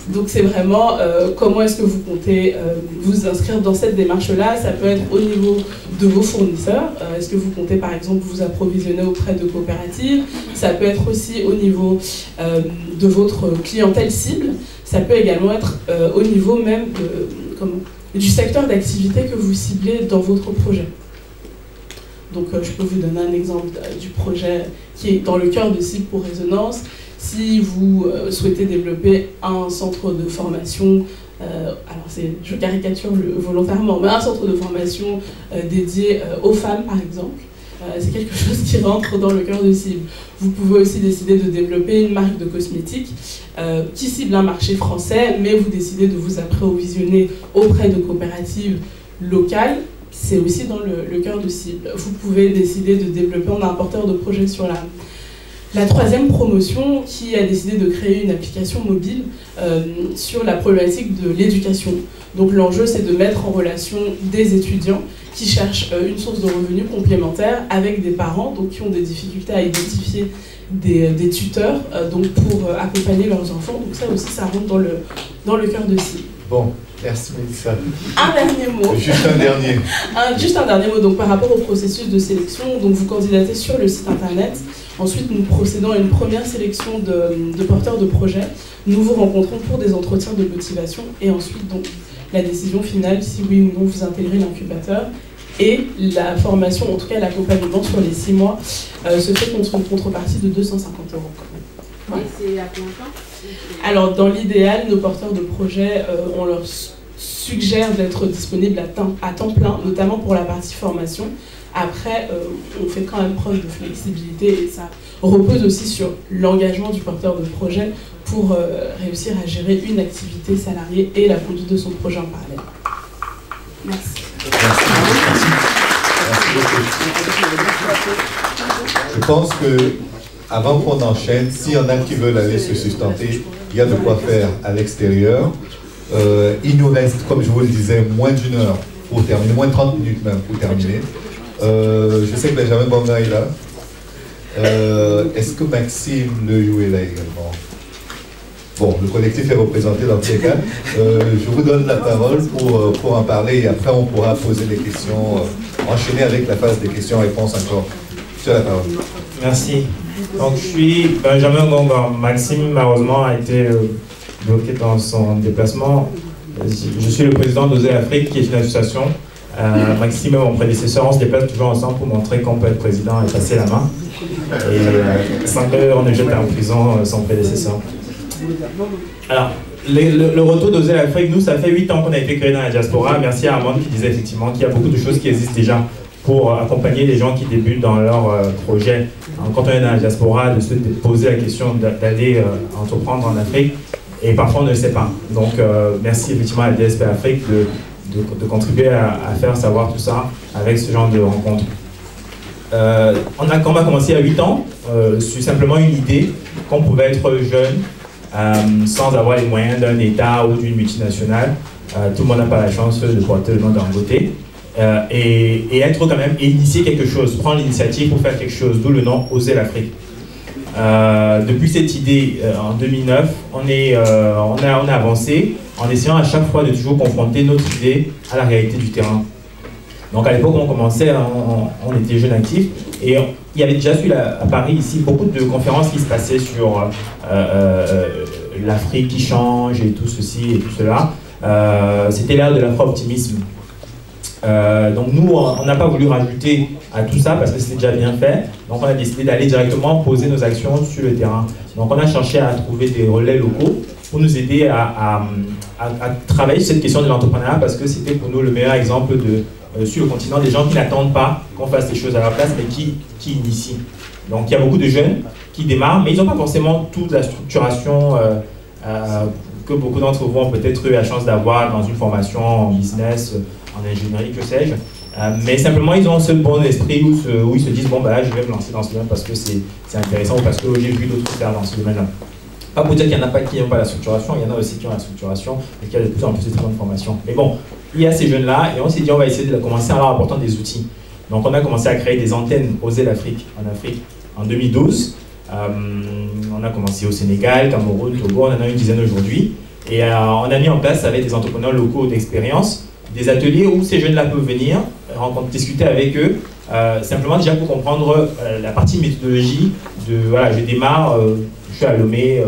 Donc c'est vraiment comment est-ce que vous comptez vous inscrire dans cette démarche-là. Ça peut être au niveau de vos fournisseurs. Est-ce que vous comptez par exemple vous approvisionner auprès de coopératives? Ça peut être aussi au niveau de votre clientèle cible. Ça peut également être au niveau même du secteur d'activité que vous ciblez dans votre projet. Donc je peux vous donner un exemple du projet qui est dans le cœur de cible pour Résonance. si vous souhaitez développer un centre de formation, alors je caricature volontairement, mais un centre de formation dédié aux femmes par exemple, c'est quelque chose qui rentre dans le cœur de cible. Vous pouvez aussi décider de développer une marque de cosmétiques qui cible un marché français, mais vous décidez de vous approvisionner auprès de coopératives locales, c'est aussi dans le cœur de cible. Vous pouvez décider de développer, on a un porteur de projet sur la troisième promotion qui a décidé de créer une application mobile sur la problématique de l'éducation. Donc l'enjeu, c'est de mettre en relation des étudiants qui cherchent une source de revenus complémentaire avec des parents donc, qui ont des difficultés à identifier des tuteurs donc pour accompagner leurs enfants. Donc ça aussi, ça rentre dans le cœur de cible. Bon, merci Mélissa. Un dernier mot. Juste un dernier. Juste un dernier mot. Donc par rapport au processus de sélection, donc vous candidatez sur le site internet. Ensuite, nous procédons à une première sélection de porteurs de projets. Nous vous rencontrons pour des entretiens de motivation et ensuite donc la décision finale, si oui ou non vous intégrez l'incubateur. Et la formation, en tout cas l'accompagnement sur les 6 mois, se fait contre une contrepartie de 250 €. Ouais. Et c'est à combien de temps? Alors, dans l'idéal, nos porteurs de projets, on leur suggère d'être disponibles à temps plein, notamment pour la partie formation. Après, on fait quand même preuve de flexibilité et ça repose aussi sur l'engagement du porteur de projet pour réussir à gérer une activité salariée et la conduite de son projet en parallèle. Merci. Merci beaucoup. Je pense que avant qu'on enchaîne, s'il y en a qui veulent aller se sustenter, il y a de quoi faire à l'extérieur. Il nous reste, comme je vous le disais, moins d'1 heure pour terminer, moins de 30 minutes même pour terminer. Je sais que Benjamin Bonga est là. Est-ce que Maxime Leyou est là également? Bon, le collectif est représenté dans tous les cas. Je vous donne la parole pour en parler et après on pourra poser des questions, enchaîner avec la phase des questions-réponses encore. Tu as la parole. Merci. Donc je suis Benjamin Bonga. Maxime malheureusement a été bloqué dans son déplacement. Je suis le président d'Oser Afrique qui est une association. Maxime et mon prédécesseur, on se déplace toujours ensemble pour montrer qu'on peut être président et passer la main. Et sans qu'on ne jette en prison son prédécesseur. Alors, le retour d'Oser l'Afrique, nous, ça fait 8 ans qu'on a été créé dans la diaspora. Merci à Armand qui disait effectivement qu'il y a beaucoup de choses qui existent déjà pour accompagner les gens qui débutent dans leur projet. Alors, quand on est dans la diaspora, de se poser la question d'aller entreprendre en Afrique, et parfois on ne le sait pas. Donc, merci effectivement à la DSP Afrique de contribuer à faire savoir tout ça avec ce genre de rencontres. On a commencé à 8 ans, sur simplement une idée qu'on pouvait être jeune, sans avoir les moyens d'un État ou d'une multinationale. Tout le monde n'a pas la chance de porter le nom Dangote. Et être quand même, et initier quelque chose, prendre l'initiative pour faire quelque chose, d'où le nom Oser l'Afrique. Depuis cette idée, en 2009, on a avancé en essayant à chaque fois de toujours confronter notre idée à la réalité du terrain. Donc à l'époque où on commençait, on était jeunes actifs et il y avait déjà à Paris ici beaucoup de conférences qui se passaient sur l'Afrique qui change et tout ceci et tout cela. C'était l'ère de l'afro-optimisme. Donc nous, on n'a pas voulu rajouter à tout ça parce que c'était déjà bien fait. Donc on a décidé d'aller directement poser nos actions sur le terrain. Donc on a cherché à trouver des relais locaux pour nous aider à travailler sur cette question de l'entrepreneuriat parce que c'était pour nous le meilleur exemple sur le continent des gens qui n'attendent pas qu'on fasse les choses à leur place mais qui initient. Donc il y a beaucoup de jeunes qui démarrent mais ils n'ont pas forcément toute la structuration que beaucoup d'entre vous ont peut-être eu la chance d'avoir dans une formation en business, en ingénierie, que sais-je. Mais simplement, ils ont ce bon esprit où ils se disent, bon, bah là, je vais me lancer dans ce domaine parce que c'est intéressant ou parce que j'ai vu d'autres faire dans ce domaine-là. Pas pour dire qu'il y en a pas qui n'ont pas la structuration, il y en a aussi qui ont la structuration et qui ont de plus en plus de très bonnes formations. Mais bon, il y a ces jeunes-là et on s'est dit, on va essayer de commencer en leur apportant des outils. Donc, on a commencé à créer des antennes Oser l'Afrique en Afrique en 2012. On a commencé au Sénégal, Cameroun, Togo, on en a une dizaine aujourd'hui. Et on a mis en place avec des entrepreneurs locaux d'expérience des ateliers où ces jeunes-là peuvent venir, discuter avec eux, simplement déjà pour comprendre la partie méthodologie de voilà, je démarre, je suis à Lomé,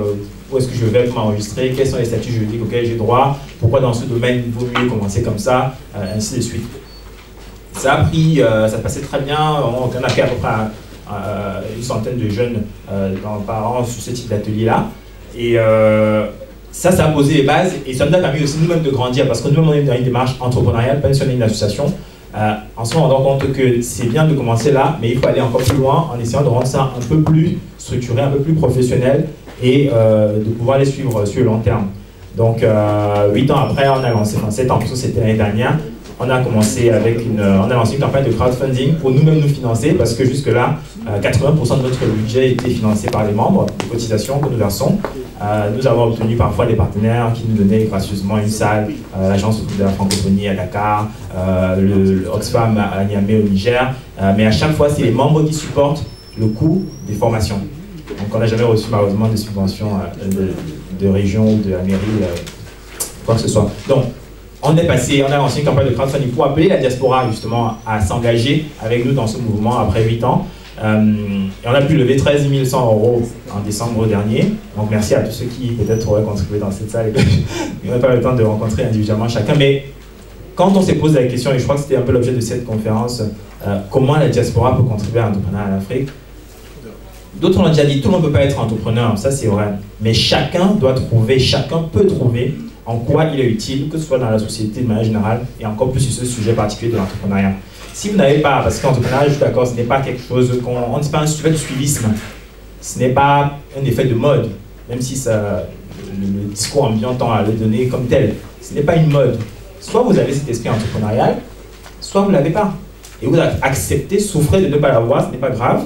où est-ce que je vais m'enregistrer, quels sont les statuts juridiques auxquels j'ai droit, pourquoi dans ce domaine il vaut mieux commencer comme ça, ainsi de suite. Ça a pris, ça passait très bien, on a fait à peu près une centaine de jeunes par an sur ce type d'atelier-là. Et ça a posé les bases et ça nous a permis aussi nous-mêmes de grandir parce que nous-mêmes on est dans une démarche entrepreneuriale, pas sur une association. En se rendant compte que c'est bien de commencer là, mais il faut aller encore plus loin en essayant de rendre ça un peu plus structuré, un peu plus professionnel et de pouvoir les suivre sur le long terme. Donc 8 ans après, on a lancé, enfin 7 ans, parce que c'était l'année dernière, on a commencé avec on a lancé une campagne de crowdfunding pour nous-mêmes nous financer parce que jusque-là, 80% de notre budget était financé par les membres, les cotisations que nous versons. Nous avons obtenu parfois des partenaires qui nous donnaient gracieusement une salle, l'agence de la francophonie à Dakar, le Oxfam à Niamey au Niger, mais à chaque fois c'est les membres qui supportent le coût des formations. Donc on n'a jamais reçu malheureusement de subventions de région ou de la mairie, quoi que ce soit. Donc on a lancé une campagne de crowdfunding pour appeler la diaspora justement à s'engager avec nous dans ce mouvement après 8 ans. Et on a pu lever 13 100 € en décembre dernier. Donc merci à tous ceux qui peut-être auraient contribué dans cette salle et que je n'aurais pas le temps de rencontrer individuellement chacun. Mais quand on s'est posé la question, et je crois que c'était un peu l'objet de cette conférence, comment la diaspora peut contribuer à l'entrepreneuriat en Afrique, d'autres l'ont déjà dit, tout le monde ne peut pas être entrepreneur, ça c'est vrai. Mais chacun peut trouver en quoi il est utile, que ce soit dans la société de manière générale et encore plus sur ce sujet particulier de l'entrepreneuriat. Si vous n'avez pas, parce que l'entrepreneuriat, je suis d'accord, ce n'est pas quelque chose on ne dit pas un sujet de suivisme, ce n'est pas un effet de mode, même si le discours ambiant tend à le donner comme tel. Ce n'est pas une mode. Soit vous avez cet esprit entrepreneurial, soit vous ne l'avez pas. Et vous acceptez, souffrez de ne pas l'avoir, ce n'est pas grave.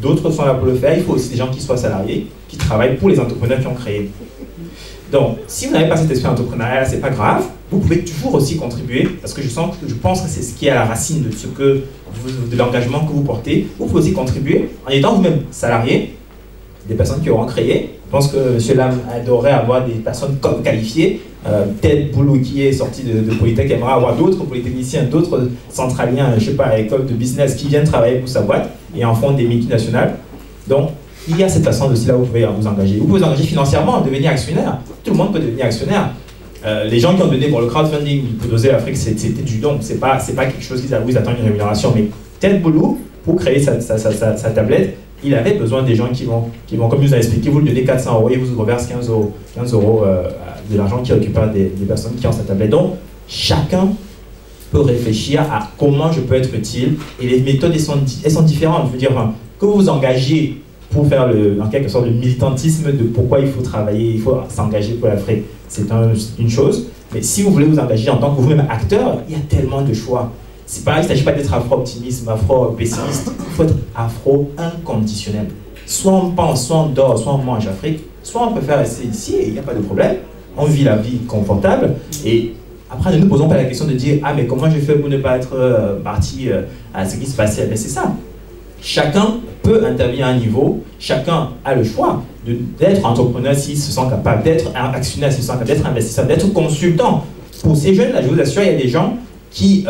D'autres sont là pour le faire. Il faut aussi des gens qui soient salariés, qui travaillent pour les entrepreneurs qui ont créé. Donc, si vous n'avez pas cet esprit entrepreneurial, c'est pas grave. Vous pouvez toujours aussi contribuer, parce que je pense que c'est ce qui est à la racine de l'engagement que vous portez. Vous pouvez aussi contribuer en étant vous-même salarié, des personnes qui auront créé. Je pense que M. Lam adorerait avoir des personnes qualifiées. Ted Boulou, qui est sorti de Polytech, aimerait avoir d'autres polytechniciens, d'autres centraliens, je ne sais pas, à l'école de business, qui viennent travailler pour sa boîte et en font des multinationales. Donc, il y a cette façon aussi là où vous pouvez vous engager. Vous pouvez vous engager financièrement, devenir actionnaire. Tout le monde peut devenir actionnaire. Les gens qui ont donné pour le crowdfunding, pour doser l'Afrique, c'était du don. C'est pas quelque chose où ils attendent une rémunération. Mais Ted Boulou, pour créer sa tablette, il avait besoin des gens qui vont comme je vous ai expliqué, vous lui donnez 400 €, il vous reverse 15 € de l'argent qui récupère des personnes qui ont sa tablette. Donc, chacun peut réfléchir à comment je peux être utile. Et les méthodes, elles sont différentes. Je veux dire, que vous vous engagez pour faire en quelque sorte le militantisme de pourquoi il faut travailler, il faut s'engager pour l'Afrique, c'est une chose. Mais si vous voulez vous engager en tant que vous-même acteur, il y a tellement de choix. Il ne s'agit pas d'être afro-optimiste, afro-pessimiste, il faut être afro-inconditionnel. Soit on pense, soit on dort, soit on mange Afrique, soit on peut faire rester ici et il n'y a pas de problème. On vit la vie confortable et après ne nous posons pas la question de dire « Ah mais comment je fais pour ne pas être parti à ce qui se passait ?» Mais c'est ça. Chacun peut intervenir à un niveau, chacun a le choix d'être entrepreneur s'il se sent capable, d'être actionnaire s'il se sent capable, d'être investisseur, d'être consultant. Pour ces jeunes-là, je vous assure, il y a des gens qui,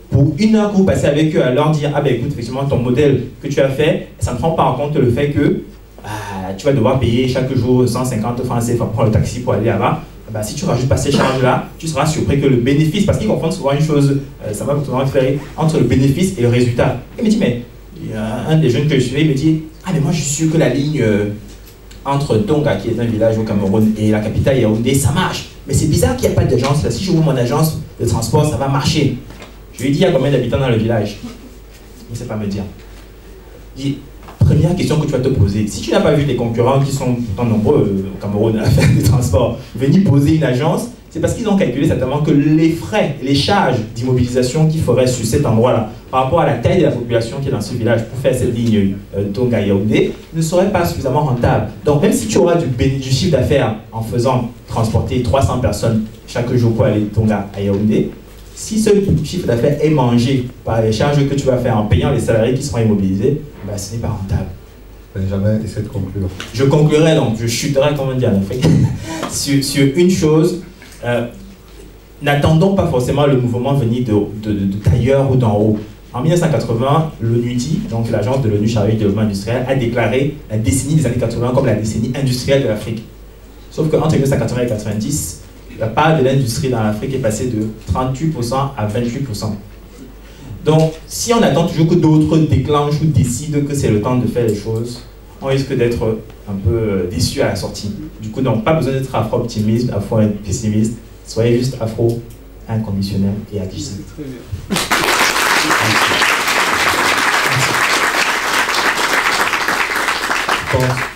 pour une heure que vous passez avec eux, à leur dire « Ah ben écoute, effectivement, ton modèle que tu as fait, ça ne prend pas en compte le fait que tu vas devoir payer chaque jour 150 francs CFA pour prendre le taxi pour aller là-bas. » Bah, si tu rajoutes pas ces charges-là, tu seras surpris que le bénéfice, parce qu'ils confondent souvent une chose, ça va souvent faire entre le bénéfice et le résultat. Il me dit, mais il y a un des jeunes que je suivais, il me dit, ah mais moi je suis sûr que la ligne entre Tonga, qui est un village au Cameroun, et la capitale Yaoundé, ça marche. Mais c'est bizarre qu'il n'y a pas d'agence là. Si je ouvre mon agence de transport, ça va marcher. Je lui ai dit, il y a combien d'habitants dans le village? Il ne sait pas me dire. Il dit, première question que tu vas te poser, si tu n'as pas vu les concurrents qui sont pourtant nombreux au Cameroun à faire des transports venir poser une agence, c'est parce qu'ils ont calculé certainement que les frais, les charges d'immobilisation qu'ils feraient sur cet endroit-là, par rapport à la taille de la population qui est dans ce village pour faire cette ligne Tonga-Yaoundé, ne seraient pas suffisamment rentables. Donc même si tu auras du chiffre d'affaires en faisant transporter 300 personnes chaque jour pour aller de Tonga à Yaoundé, si ce chiffre d'affaires est mangé par les charges que tu vas faire en payant les salariés qui seront immobilisés, bah, ce n'est pas rentable. Benjamin, essaie de conclure. Je conclurai donc, je chuterai, comme on dit en Afrique, sur une chose. N'attendons pas forcément le mouvement venir d'ailleurs ou d'en haut. En 1980, l'ONUDI, donc l'agence de l'ONU chargée du développement industriel, a déclaré la décennie des années 80 comme la décennie industrielle de l'Afrique. Sauf qu'entre 1980 et 1990, la part de l'industrie dans l'Afrique est passée de 38% à 28%. Donc, si on attend toujours que d'autres déclenchent ou décident que c'est le temps de faire les choses, on risque d'être un peu déçu à la sortie. Du coup, donc, pas besoin d'être afro-optimiste, afro-pessimiste. Soyez juste afro-inconditionnel et agissez. Très bien.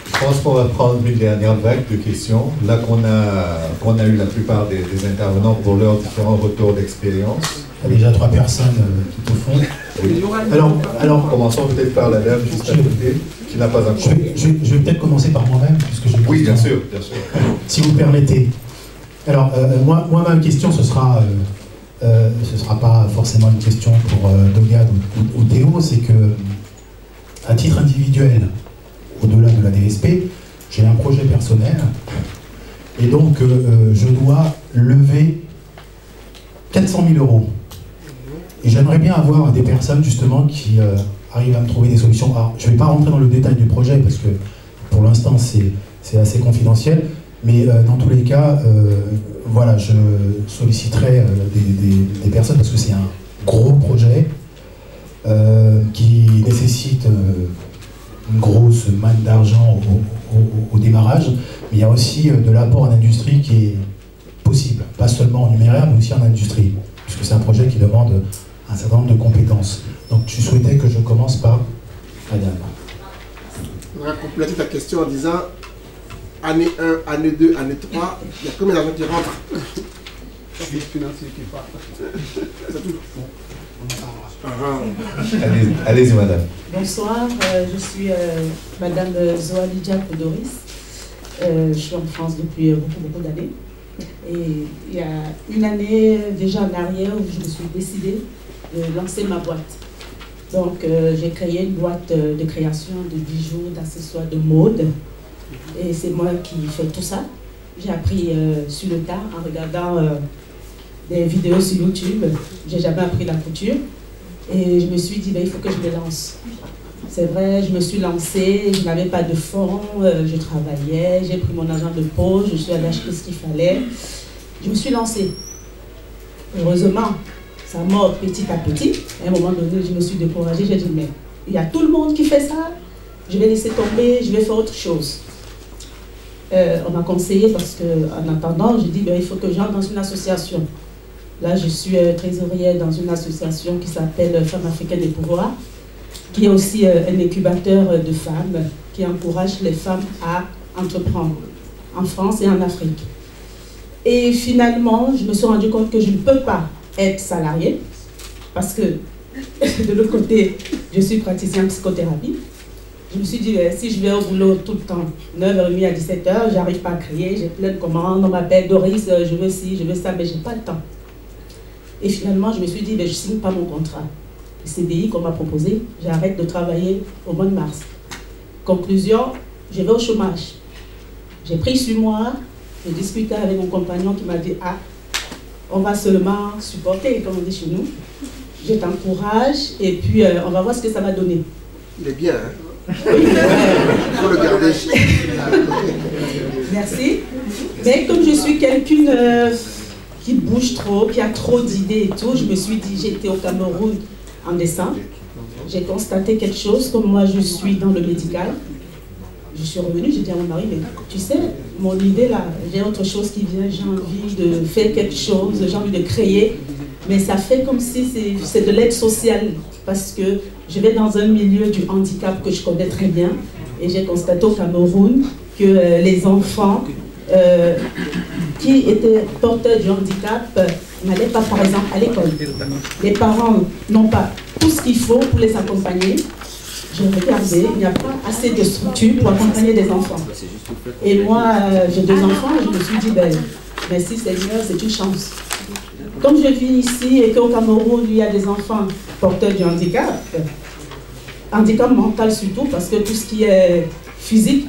Je pense qu'on va prendre une dernière vague de questions. Là qu'on a eu la plupart des intervenants pour leurs différents retours d'expérience. Il y a déjà 3 personnes tout au fond. Oui. Alors, commençons peut-être par la dame juste à côté, qui n'a pas encore... Je vais peut-être commencer par moi-même, puisque je... Oui, bien sûr, bien sûr. Si vous permettez. Alors, moi, ma question, ce sera pas forcément une question pour Dogad ou Théo, c'est que, à titre individuel, au-delà de la DSP, j'ai un projet personnel, et donc je dois lever 400 000 €. Et j'aimerais bien avoir des personnes justement qui arrivent à me trouver des solutions. Alors, je ne vais pas rentrer dans le détail du projet parce que pour l'instant c'est assez confidentiel, mais dans tous les cas, voilà, je solliciterai des personnes parce que c'est un gros projet qui nécessite une grosse manne d'argent au démarrage, mais il y a aussi de l'apport en industrie qui est possible, pas seulement en numéraire, mais aussi en industrie, puisque c'est un projet qui demande un certain nombre de compétences. Donc tu souhaitais que je commence par Madame. On va compléter ta question en disant année 1, année 2, année 3, il y a combien d'argent qui rentre? C'est le financier qui parle. C'est tout. Allez-y, madame. Bonsoir, je suis Madame Zoalidia Podoris. Je suis en France depuis beaucoup d'années. Et il y a une année déjà en arrière où je me suis décidée de lancer ma boîte. Donc j'ai créé une boîte de création de bijoux, d'accessoires de mode. Et c'est moi qui fais tout ça. J'ai appris sur le tas en regardant des vidéos sur YouTube. J'ai jamais appris la couture. Et je me suis dit, ben, il faut que je me lance. C'est vrai, je me suis lancée, je n'avais pas de fonds, je travaillais, j'ai pris mon argent de poche, je suis allée acheter ce qu'il fallait. Je me suis lancée. Heureusement, ça mord petit à petit. À un moment donné, je me suis découragée, j'ai dit, mais il y a tout le monde qui fait ça, je vais laisser tomber, je vais faire autre chose. On m'a conseillé parce qu'en attendant, j'ai dit, ben, il faut que j'entre dans une association. Là, je suis trésorière dans une association qui s'appelle Femmes africaines et pouvoir, qui est aussi un incubateur de femmes qui encourage les femmes à entreprendre en France et en Afrique. Et finalement, je me suis rendu compte que je ne peux pas être salariée parce que de l'autre côté, je suis praticienne en psychothérapie. Je me suis dit, si je vais au boulot tout le temps, 9h30 à 17h, j'arrive pas à crier, j'ai plein de commandes, on m'appelle Doris, je veux ci, je veux ça, mais j'ai pas le temps. Et finalement, je me suis dit, ben, je ne signe pas mon contrat. Le CDI qu'on m'a proposé, j'arrête de travailler au mois de mars. Conclusion, je vais au chômage. J'ai pris sur moi, j'ai discuté avec mon compagnon qui m'a dit, ah, on va seulement supporter, comme on dit chez nous. Je t'encourage et puis on va voir ce que ça va donner. Il est bien, hein? Oui, il faut le garder. Merci. Mais comme je suis quelqu'une qui bouge trop, qui a trop d'idées et tout, je me suis dit, j'étais au Cameroun en décembre, j'ai constaté quelque chose, comme moi je suis dans le médical, je suis revenue, j'ai dit à mon mari, mais tu sais, mon idée là, j'ai autre chose qui vient, j'ai envie de faire quelque chose, j'ai envie de créer, mais ça fait comme si c'est de l'aide sociale, parce que je vais dans un milieu du handicap que je connais très bien, et j'ai constaté au Cameroun que les enfants qui étaient porteurs du handicap n'allaient pas, par exemple, à l'école. Les parents n'ont pas tout ce qu'il faut pour les accompagner. J'ai regardé, il n'y a pas assez de structures pour accompagner des enfants. Et moi, j'ai 2 enfants, et je me suis dit, ben, merci Seigneur, c'est une chance. Comme je vis ici et qu'au Cameroun, il y a des enfants porteurs du handicap mental surtout, parce que tout ce qui est physique,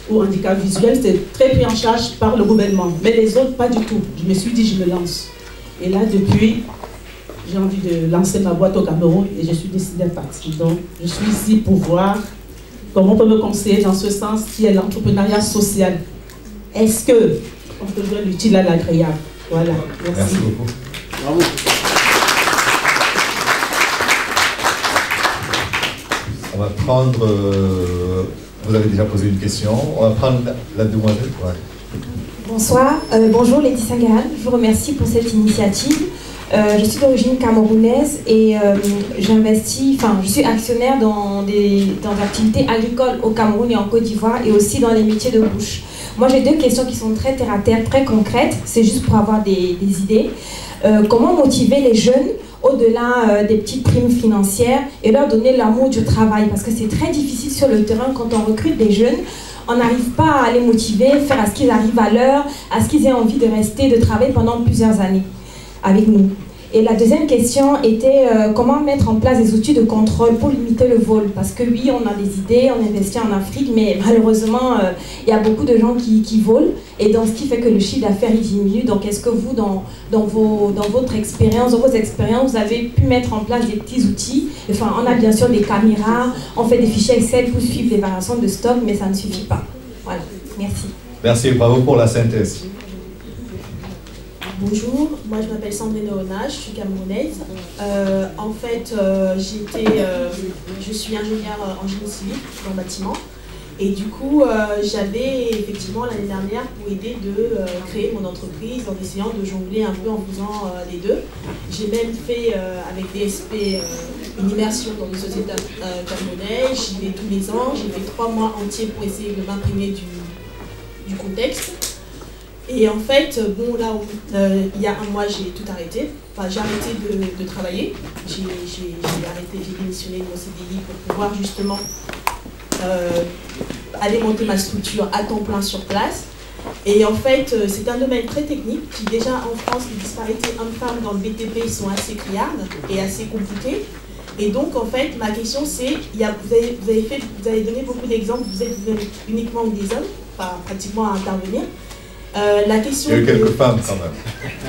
ou handicap visuel, c'est très pris en charge par le gouvernement. Mais les autres, pas du tout. Je me suis dit, je me lance. Et là, depuis, j'ai envie de lancer ma boîte au Cameroun et je suis décidée à partir. Donc, je suis ici pour voir comment on peut me conseiller dans ce sens qui est l'entrepreneuriat social. Est-ce qu'on peut jouer l'utile à l'agréable? Voilà. Merci beaucoup. Bravo. On va prendre... vous avez déjà posé une question. On va prendre la demoiselle. Ouais. Bonsoir. Bonjour Laetitia Gahan. Je vous remercie pour cette initiative. Je suis d'origine camerounaise et je suis actionnaire dans des activités agricoles au Cameroun et en Côte d'Ivoire et aussi dans les métiers de bouche. Moi, j'ai 2 questions qui sont très terre à terre, très concrètes. C'est juste pour avoir des idées. Comment motiver les jeunes au-delà des petites primes financières et leur donner l'amour du travail? Parce que c'est très difficile sur le terrain quand on recrute des jeunes. On n'arrive pas à les motiver, faire à ce qu'ils arrivent à l'heure, à ce qu'ils aient envie de rester, de travailler pendant plusieurs années avec nous. Et la deuxième question était comment mettre en place des outils de contrôle pour limiter le vol. Parce que oui, on a des idées, on investit en Afrique, mais malheureusement, il y a beaucoup de gens qui volent. Et donc, ce qui fait que le chiffre d'affaires diminue. Donc, est-ce que vous, dans votre expérience, dans vos expériences, vous avez pu mettre en place des petits outils? Enfin, on a bien sûr des caméras, on fait des fichiers Excel pour suivre les variations de stock, mais ça ne suffit pas. Voilà, merci. Merci, bravo pour la synthèse. Bonjour, moi je m'appelle Sandrine Oona, je suis camerounaise. En fait, je suis ingénieure en génie civil dans le bâtiment. Et du coup, j'avais effectivement l'année dernière pour aider de créer mon entreprise en essayant de jongler un peu en faisant les deux. J'ai même fait avec DSP une immersion dans une société camerounaise. J'y vais tous les ans, j'ai fait 3 mois entiers pour essayer de m'imprégner du contexte. Et en fait, bon là, il y a 1 mois, j'ai tout arrêté. Enfin, j'ai arrêté de travailler. J'ai démissionné de mon CDI pour pouvoir justement aller monter ma structure à temps plein sur place. Et en fait, c'est un domaine très technique qui déjà en France, les disparités hommes-femmes dans le BTP sont assez criardes et assez compliquées. Et donc en fait, ma question c'est, vous avez donné beaucoup d'exemples, vous êtes uniquement des hommes, enfin pratiquement à intervenir. La question, il y a eu quelques femmes quand même.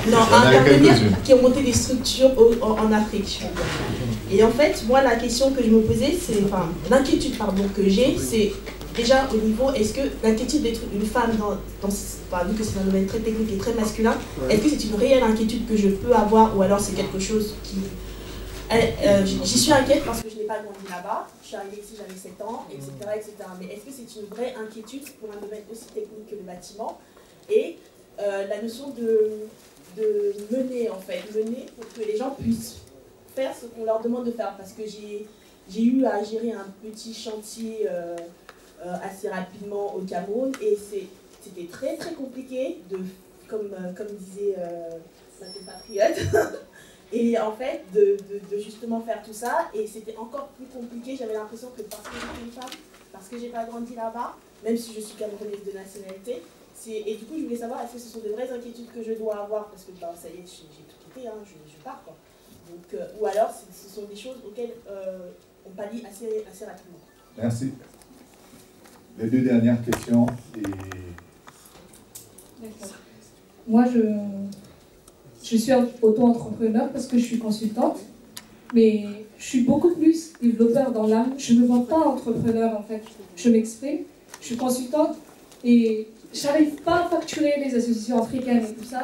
Non, à intervenir, qui ont monté des structures en Afrique. Et en fait, moi, la question que je me posais, c'est, enfin, l'inquiétude que j'ai, c'est déjà au niveau, est-ce que l'inquiétude d'être une femme, vu que c'est un domaine très technique et très masculin, est-ce que c'est une réelle inquiétude que je peux avoir ou alors c'est quelque chose qui... J'y suis inquiète parce que je n'ai pas grandi là-bas, je suis arrivée ici, j'avais 7 ans, etc., etc. Mais est-ce que c'est une vraie inquiétude pour un domaine aussi technique que le bâtiment? Et la notion de mener, en fait, mener pour que les gens puissent faire ce qu'on leur demande de faire. Parce que j'ai eu à gérer un petit chantier assez rapidement au Cameroun et c'était très très compliqué, comme disait ma compatriote, et en fait de justement faire tout ça. Et c'était encore plus compliqué, j'avais l'impression que parce que j'étais une femme, parce que j'ai pas grandi là-bas, même si je suis camerounaise de nationalité. Et du coup, je voulais savoir, est-ce que ce sont des vraies inquiétudes que je dois avoir? Parce que ça y est, j'ai tout quitté, hein, je pars, quoi. Donc, ou alors, ce sont des choses auxquelles on pallie assez rapidement. Merci. Les 2 dernières questions. D'accord. Moi, je suis auto-entrepreneur parce que je suis consultante, mais je suis beaucoup plus développeur dans l'âme. Je ne me vois pas entrepreneur, en fait. Je m'exprime, je suis consultante et... j'arrive pas à facturer les associations africaines et tout ça.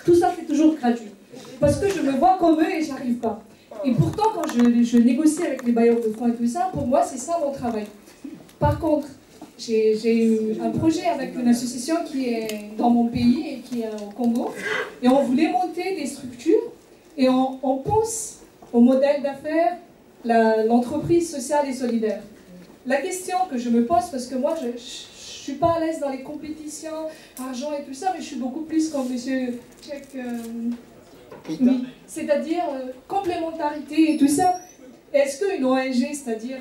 Tout ça, c'est toujours gratuit. Parce que je me vois comme eux et j'arrive pas. Et pourtant, quand je négocie avec les bailleurs de fonds et tout ça, pour moi, c'est ça mon travail. Par contre, j'ai eu un projet avec une association qui est dans mon pays et qui est au Congo. Et on voulait monter des structures et on pense au modèle d'affaires, l'entreprise sociale et solidaire. La question que je me pose, parce que moi, je suis pas à l'aise dans les compétitions, argent et tout ça, mais je suis beaucoup plus comme monsieur Tchèque, oui, c'est-à-dire complémentarité et tout ça. Est-ce qu'une ONG, c'est-à-dire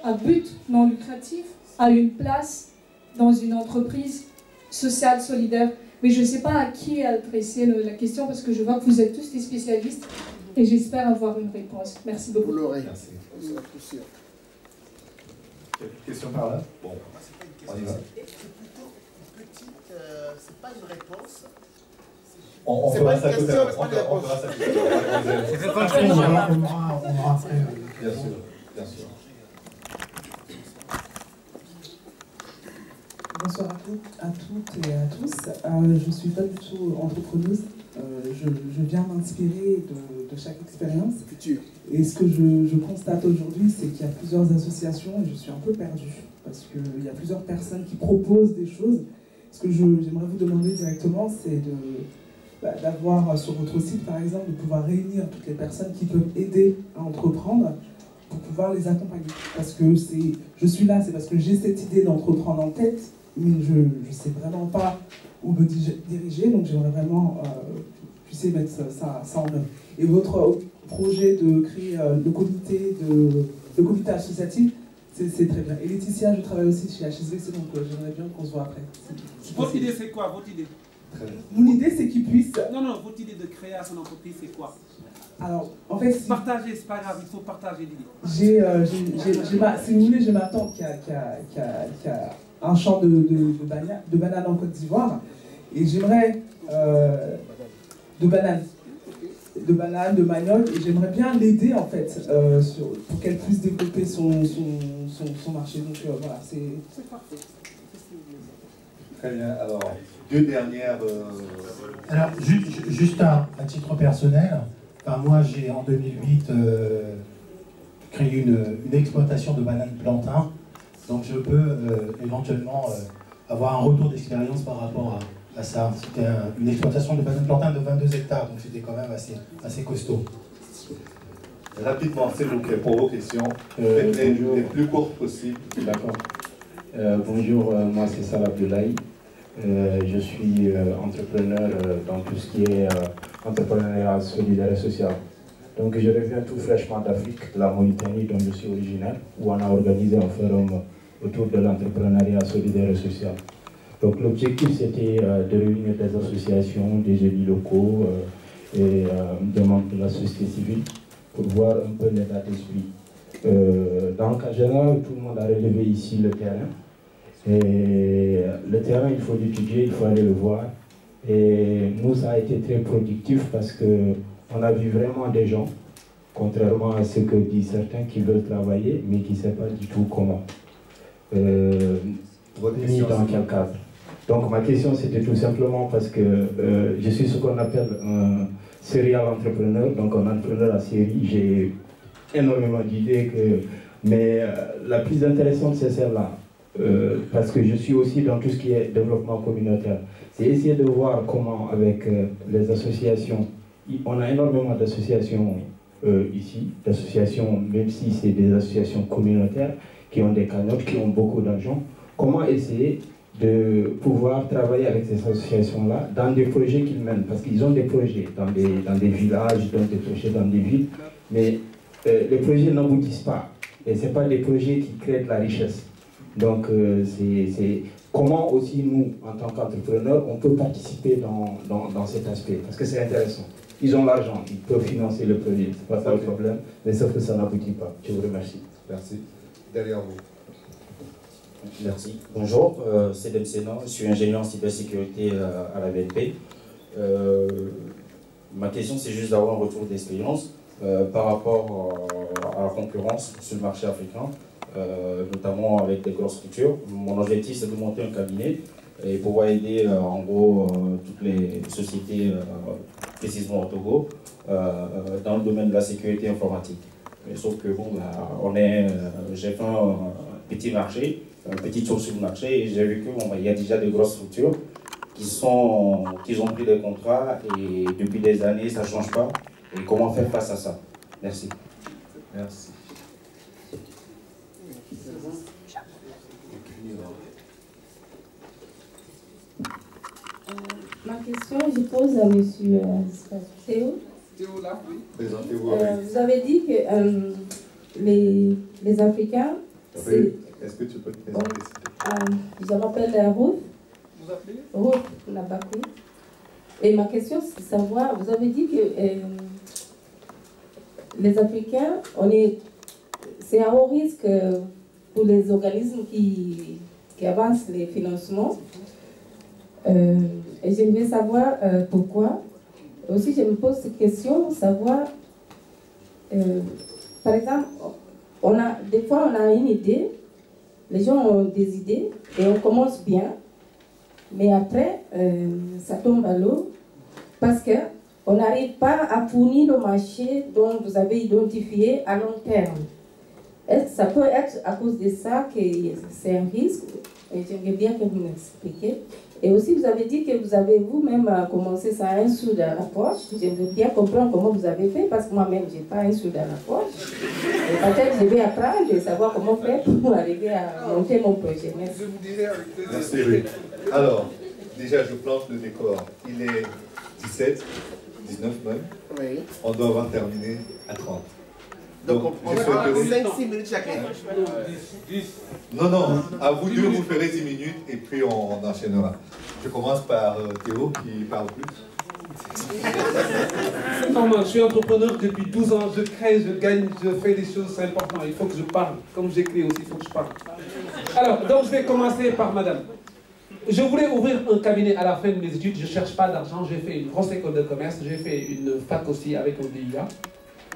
à but non lucratif, a une place dans une entreprise sociale, solidaire? Mais je ne sais pas à qui adresser la question parce que je vois que vous êtes tous des spécialistes et j'espère avoir une réponse. Merci beaucoup. Vous l'aurez. Merci. Quelques questions par là? Bon. On y va. C'est pas une réponse. On fera ça tout à l'heure. On fera ça tout à l'heure. Bien sûr, bien sûr. Bonsoir à à toutes et à tous. Je ne suis pas du tout entrepreneuse. Je viens m'inspirer de chaque expérience. Et ce que je constate aujourd'hui, c'est qu'il y a plusieurs associations et je suis un peu perdue. Parce qu'il y a plusieurs personnes qui proposent des choses. Ce que j'aimerais vous demander directement, c'est d'avoir sur votre site, par exemple, de pouvoir réunir toutes les personnes qui peuvent aider à entreprendre pour pouvoir les accompagner. Parce que je suis là, c'est parce que j'ai cette idée d'entreprendre en tête, mais je ne sais vraiment pas où me diriger, donc j'aimerais vraiment que vous puissiez mettre ça en œuvre. Et votre projet de créer le comité associatif, c'est très bien. Et Laetitia, je travaille aussi chez HSBC, donc j'aimerais bien qu'on se voit après. Votre idée, c'est quoi, votre idée? Mon idée, c'est qu'ils puissent... Non, votre idée de créer son entreprise, c'est quoi? Alors, en fait... Partager, c'est pas grave, il faut partager l'idée. Si vous voulez, j'ai ma tante qui a un champ de bananes en Côte d'Ivoire. Et j'aimerais... de bananes, de manioc. Et j'aimerais bien l'aider, en fait, pour qu'elle puisse développer son marché. Donc, voilà, c'est parfait. Très bien. Alors, deux dernières... Alors, juste à titre personnel, moi j'ai en 2008 créé une exploitation de bananes plantain, donc je peux éventuellement avoir un retour d'expérience par rapport à ça. C'était une exploitation de bananes plantain de 22 hectares, donc c'était quand même assez costaud. Rapidement, s'il vous plaît, pour vos questions, les plus courtes possibles. D'accord. Bonjour, moi c'est Salah Abdoulaye. Je suis entrepreneur dans tout ce qui est entrepreneuriat solidaire et social. Donc je reviens tout fraîchement d'Afrique, de la Mauritanie dont je suis originaire, où on a organisé un forum autour de l'entrepreneuriat solidaire et social. Donc l'objectif c'était de réunir des associations, des élus locaux et des membres de la société civile pour voir un peu l'état d'esprit. Dans le cas général, tout le monde a relevé ici le terrain. Et le terrain, il faut l'étudier, il faut aller le voir. Et nous, ça a été très productif parce qu'on a vu vraiment des gens, contrairement à ce que disent certains qui veulent travailler, mais qui ne savent pas du tout comment. Ni dans quel cadre. Donc ma question, c'était tout simplement parce que je suis ce qu'on appelle un serial entrepreneur, donc un entrepreneur à série. J'ai énormément d'idées, mais la plus intéressante, c'est celle-là. Parce que je suis aussi dans tout ce qui est développement communautaire. C'est essayer de voir comment avec les associations, on a énormément d'associations ici, d'associations, même si c'est des associations communautaires, qui ont des cagnottes, qui ont beaucoup d'argent, comment essayer de pouvoir travailler avec ces associations-là dans des projets qu'ils mènent, parce qu'ils ont des projets dans des villages, dans des projets dans des villes, mais les projets n'aboutissent pas. Et ce n'est pas des projets qui créent de la richesse. Donc, c'est comment aussi nous, en tant qu'entrepreneurs, on peut participer dans cet aspect, parce que c'est intéressant. Ils ont l'argent, ils peuvent financer le projet, c'est pas ça le problème, mais sauf que ça n'aboutit pas. Je vous remercie. Merci. Derrière vous. Merci. Bonjour, c'est Demsena, je suis ingénieur en cybersécurité à la BNP. Ma question, c'est juste d'avoir un retour d'expérience par rapport à la concurrence sur le marché africain. Notamment avec des grosses structures. Mon objectif, c'est de monter un cabinet et pouvoir aider en gros toutes les sociétés, précisément au Togo, dans le domaine de la sécurité informatique. Mais sauf que bon, j'ai fait un petit marché, un petit tour sur le marché, et j'ai vu qu'il y a déjà des grosses structures qui ont pris des contrats et depuis des années, ça ne change pas. Et comment faire face à ça? Merci. Merci. Ma question, je pose à M. Théo. Théo, là, oui. Présentez-vous. Vous avez dit que les Africains... Est-ce que tu peux te présenter? Je m'appelle Ruth. Vous appelez Ruth Nabakou. Et ma question, c'est de savoir, vous avez dit que les Africains, c'est à haut risque pour les organismes qui avancent les financements. Et j'aimerais savoir pourquoi. Aussi, je me pose cette question, savoir, par exemple, des fois on a une idée, les gens ont des idées et on commence bien, Mais après, ça tombe à l'eau parce qu'on n'arrive pas à fournir le marché dont vous avez identifié à long terme. Ça peut être à cause de ça que c'est un risque. Et j'aimerais bien que vous m'expliquiez. Et aussi, vous avez dit que vous avez vous-même commencé ça à un sou dans la poche. J'aimerais bien comprendre comment vous avez fait, parce que moi-même, je n'ai pas un sou dans la poche. Et peut-être je vais apprendre et savoir comment faire pour arriver à monter mon projet. Merci. Je vous dirai avec plaisir. Merci, oui. Alors, déjà, je plante le décor. Il est 17, 19 même. Oui. On doit avoir terminé à 30. Donc on va avoir 5-6 minutes chacun. Non, non, à vous deux, vous ferez 10 minutes et puis on enchaînera. Je commence par Théo qui parle plus. Non, je suis entrepreneur depuis 12 ans, je crée, je gagne, je fais des choses, c'est important, il faut que je parle. Comme j'écris aussi, il faut que je parle. Alors, donc je vais commencer par madame. Je voulais ouvrir un cabinet à la fin de mes études, je ne cherche pas d'argent, j'ai fait une grosse école de commerce, j'ai fait une fac aussi avec un DIA.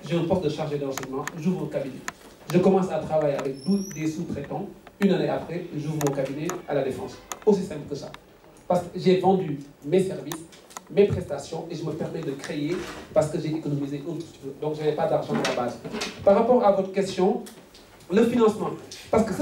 J'ai un poste de chargé d'enseignement, j'ouvre un cabinet. Je commence à travailler avec des sous-traitants. Une année après, j'ouvre mon cabinet à la Défense. Aussi simple que ça. Parce que j'ai vendu mes services, mes prestations, et je me permets de créer parce que j'ai économisé un tout petit peu. Donc, je n'avais pas d'argent à la base. Par rapport à votre question, le financement. Parce que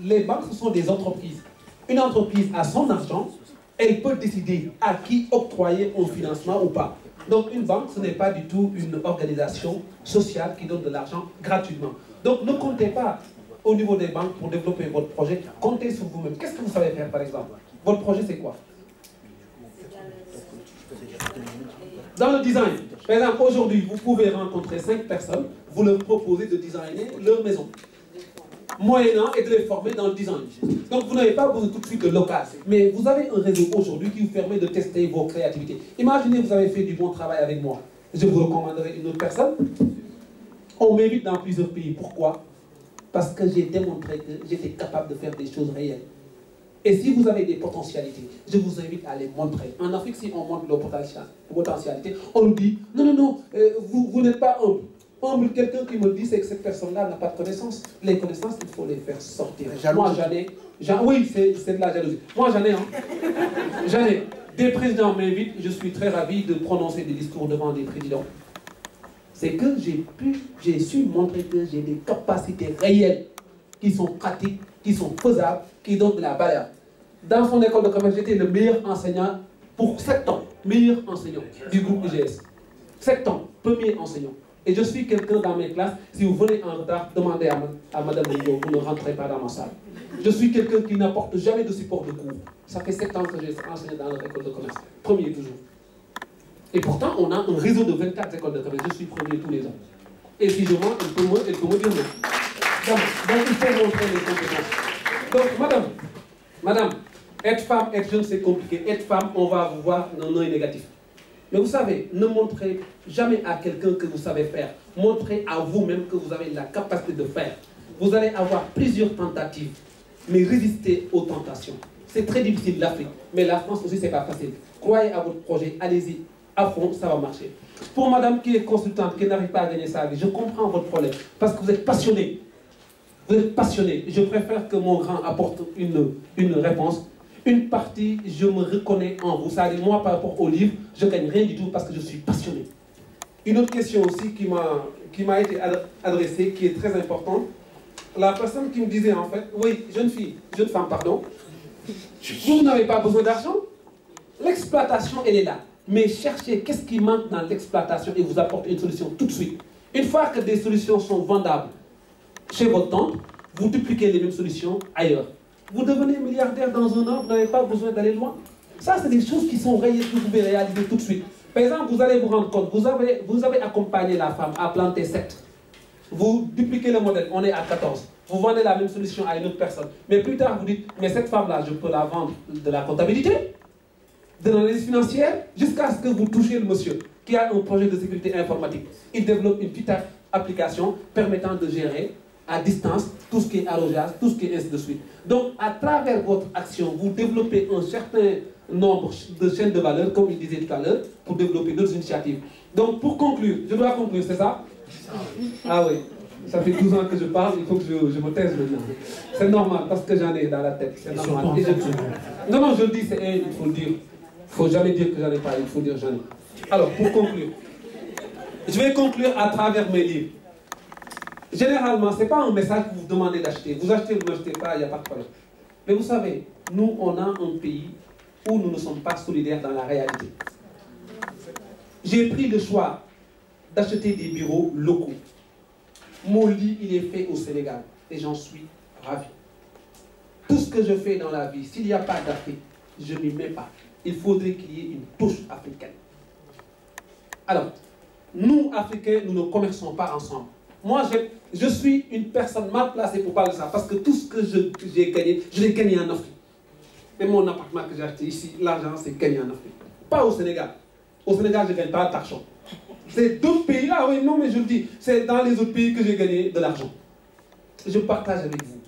les banques, ce sont des entreprises. Une entreprise a son argent, elle peut décider à qui octroyer un financement ou pas. Donc une banque, ce n'est pas du tout une organisation sociale qui donne de l'argent gratuitement. Donc ne comptez pas au niveau des banques pour développer votre projet, comptez sur vous-même. Qu'est-ce que vous savez faire par exemple? Votre projet c'est quoi? Dans le design, par exemple aujourd'hui, vous pouvez rencontrer 5 personnes, vous leur proposez de designer leur maison. Moyennant et de les former dans le design. Donc vous n'avez pas besoin tout de suite de local, mais vous avez un réseau aujourd'hui qui vous permet de tester vos créativités. Imaginez vous avez fait du bon travail avec moi. Je vous recommanderai une autre personne. On m'invite dans plusieurs pays. Pourquoi? Parce que j'ai démontré que j'étais capable de faire des choses réelles. Et si vous avez des potentialités, je vous invite à les montrer. En Afrique, si on montre nos potentialités, on nous dit non, non, non, vous n'êtes pas humble. Humble, quelqu'un qui me dit c'est que cette personne-là n'a pas de connaissances. Les connaissances, il faut les faire sortir. Moi, j'en ai. Oui, c'est de la jalousie. Moi, j'en ai. Hein. J'en ai. Des présidents m'invitent, je suis très ravi de prononcer des discours devant des présidents. C'est que j'ai su montrer que j'ai des capacités réelles qui sont pratiques, qui sont faisables, qui donnent de la valeur. Dans son école de commerce, j'étais le meilleur enseignant pour 7 ans. Meilleur enseignant du groupe IGS. 7 ans, premier enseignant. Et je suis quelqu'un dans mes classes, si vous venez en retard, demandez à Madame Ligo, vous ne rentrez pas dans ma salle. Je suis quelqu'un qui n'apporte jamais de support de cours. Ça fait 7 ans que j'ai enseigné dans notre école de commerce. Premier toujours. Et pourtant, on a un réseau de 24 écoles de commerce. Je suis premier tous les ans. Et si je mens, elle peut me dire non. Donc il faut montrer les compétences. Donc madame, être femme, être jeune, c'est compliqué. Être femme, on va vous voir d'un œil négatif. Mais vous savez, ne montrez jamais à quelqu'un que vous savez faire. Montrez à vous-même que vous avez la capacité de faire. Vous allez avoir plusieurs tentatives, mais résistez aux tentations. C'est très difficile l'Afrique, mais la France aussi, c'est pas facile. Croyez à votre projet, allez-y, à fond, ça va marcher. Pour madame qui est consultante, qui n'arrive pas à gagner sa vie, je comprends votre problème, parce que vous êtes passionné. Vous êtes passionné. Je préfère que mon grand apporte une réponse. Une partie, je me reconnais en vous. Ça dit, moi, par rapport au livre, je ne gagne rien du tout parce que je suis passionné. Une autre question aussi qui m'a été adressée, qui est très importante. La personne qui me disait en fait, oui, jeune femme, pardon, vous n'avez pas besoin d'argent. L'exploitation, elle est là. Mais cherchez qu'est-ce qui manque dans l'exploitation et vous apportez une solution tout de suite. Une fois que des solutions sont vendables chez votre tante, vous dupliquez les mêmes solutions ailleurs. Vous devenez milliardaire dans un an, vous n'avez pas besoin d'aller loin. Ça, c'est des choses qui sont réelles, que vous pouvez réaliser tout de suite. Par exemple, vous allez vous rendre compte, vous avez accompagné la femme à planter 7. Vous dupliquez le modèle, on est à 14. Vous vendez la même solution à une autre personne. Mais plus tard, vous dites, mais cette femme-là, je peux la vendre de la comptabilité, de l'analyse financière, jusqu'à ce que vous touchiez le monsieur qui a un projet de sécurité informatique. Il développe une petite application permettant de gérer à distance tout ce qui est arrosage, tout ce qui est ainsi de suite. Donc, à travers votre action, vous développez un certain nombre de chaînes de valeur, comme il disait tout à l'heure, pour développer d'autres initiatives. Donc, pour conclure, je dois conclure, c'est ça? Ah oui. Ça fait 12 ans que je parle, il faut que je me taise maintenant. C'est normal, parce que j'en ai dans la tête. C'est normal. Non, je le dis, il faut le dire. Il ne faut jamais dire que j'en ai pas, il faut dire j'en ai. Alors, pour conclure, je vais conclure à travers mes livres. Généralement, ce n'est pas un message que vous demandez d'acheter. Vous achetez ou vous n'achetez pas, il n'y a pas de problème. Mais vous savez, nous, on a un pays où nous ne sommes pas solidaires dans la réalité. J'ai pris le choix d'acheter des bureaux locaux. Mon lit, il est fait au Sénégal et j'en suis ravi. Tout ce que je fais dans la vie, s'il n'y a pas d'Afrique, je n'y mets pas. Il faudrait qu'il y ait une touche africaine. Alors, nous, Africains, nous ne commerçons pas ensemble. Moi, je suis une personne mal placée pour parler de ça parce que tout ce que j'ai gagné, je l'ai gagné en Afrique. Et mon appartement que j'ai acheté ici, l'argent, c'est gagné en Afrique. Pas au Sénégal. Au Sénégal, je ne gagne pas d'argent. C'est d'autres pays, ah oui, non, mais je le dis, c'est dans les autres pays que j'ai gagné de l'argent. Je partage avec vous.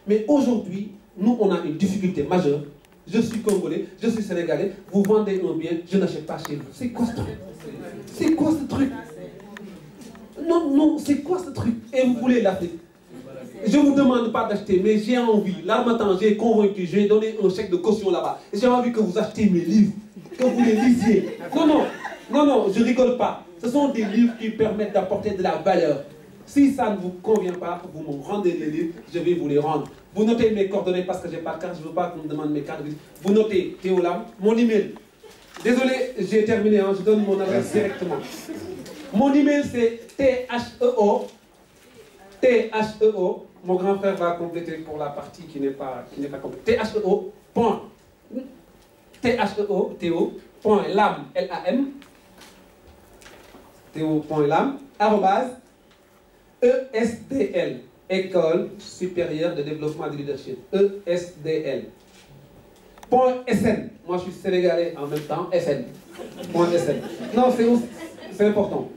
Mais aujourd'hui, nous, on a une difficulté majeure. Je suis Congolais, je suis Sénégalais, vous vendez un bien, je n'achète pas chez vous. C'est quoi ce truc? C'est quoi ce truc? Non, c'est quoi ce truc? Et vous voulez l'Afrique? Je ne vous demande pas d'acheter, mais j'ai envie. Là, maintenant, j'ai convaincu, j'ai donné un chèque de caution là-bas. J'ai envie que vous achetiez mes livres, que vous les lisiez. Non, je rigole pas. Ce sont des livres qui permettent d'apporter de la valeur. Si ça ne vous convient pas, vous me rendez les livres, je vais vous les rendre. Vous notez mes coordonnées parce que je n'ai pas de carte, je ne veux pas qu'on me demande mes cartes. Vous notez Théo Lam, mon email. Désolé, j'ai terminé, je donne mon adresse directement. Mon email c'est THEO. Mon grand frère va compléter pour la partie qui n'est pas complète. Théo.lam, L-A-M, Théo.lam, @ESDL, École supérieure de développement du leadership, ESDL. .sn, moi je suis sénégalais en même temps, SN. .sn. Non, c'est important.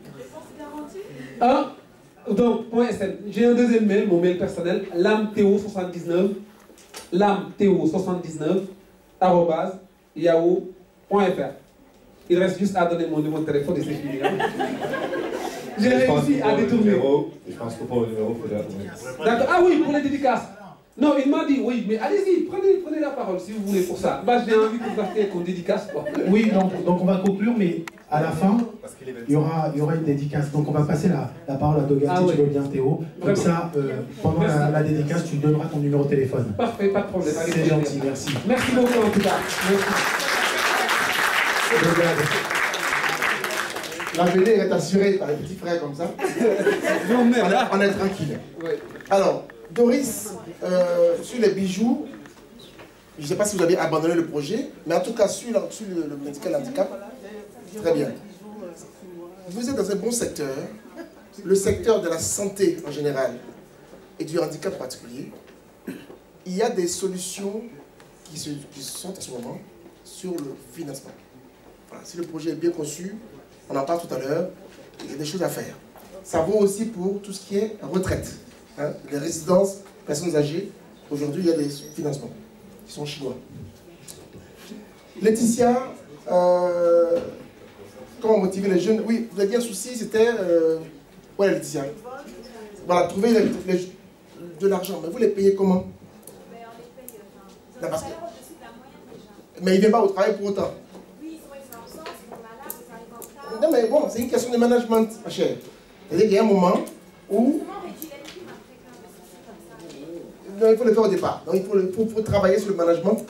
Donc, .sn. J'ai un deuxième mail, mon mail personnel, lamthéo79, @yahoo.fr. Il reste juste à donner mon numéro de téléphone et c'est fini. J'ai réussi à détourner. Je pense que pour le numéro, il faudra. D'accord. Ah oui, pour les dédicaces. Non, il m'a dit, oui, mais allez-y, prenez la parole si vous voulez pour ça. Bah, j'ai envie que vous fassiez qu'on dédicace, quoi. Oui, donc on va conclure, mais à la fin, il y aura une dédicace. Donc on va passer la parole à Doga, si tu veux bien, Théo. Comme ça, pendant la dédicace, tu donneras ton numéro de téléphone. Parfait, pas de problème. C'est gentil, merci. Merci beaucoup, en tout cas. Merci. L'avenir est assuré par les petits frères comme ça. On est tranquille. Alors, Doris, sur les bijoux, je ne sais pas si vous avez abandonné le projet, mais en tout cas sur le médical handicap, très bien. Vous êtes dans un bon secteur, le secteur de la santé en général et du handicap en particulier. Il y a des solutions qui sont en ce moment sur le financement. Voilà, si le projet est bien conçu, on en parle tout à l'heure, il y a des choses à faire. Ça vaut aussi pour tout ce qui est retraite. Hein, les résidences, personnes âgées, aujourd'hui il y a des financements qui sont chinois. Laetitia, comment motiver les jeunes? Oui, vous avez dit un souci, c'était... ouais, Laetitia. Voilà, trouver de l'argent. Mais vous les payez comment? Non, parce que... Mais ils ne viennent pas au travail pour autant. Non, mais bon, c'est une question de management, ma chère. C'est-à-dire qu'il y a un moment où... Non, il faut le faire au départ. Donc, il faut travailler sur le management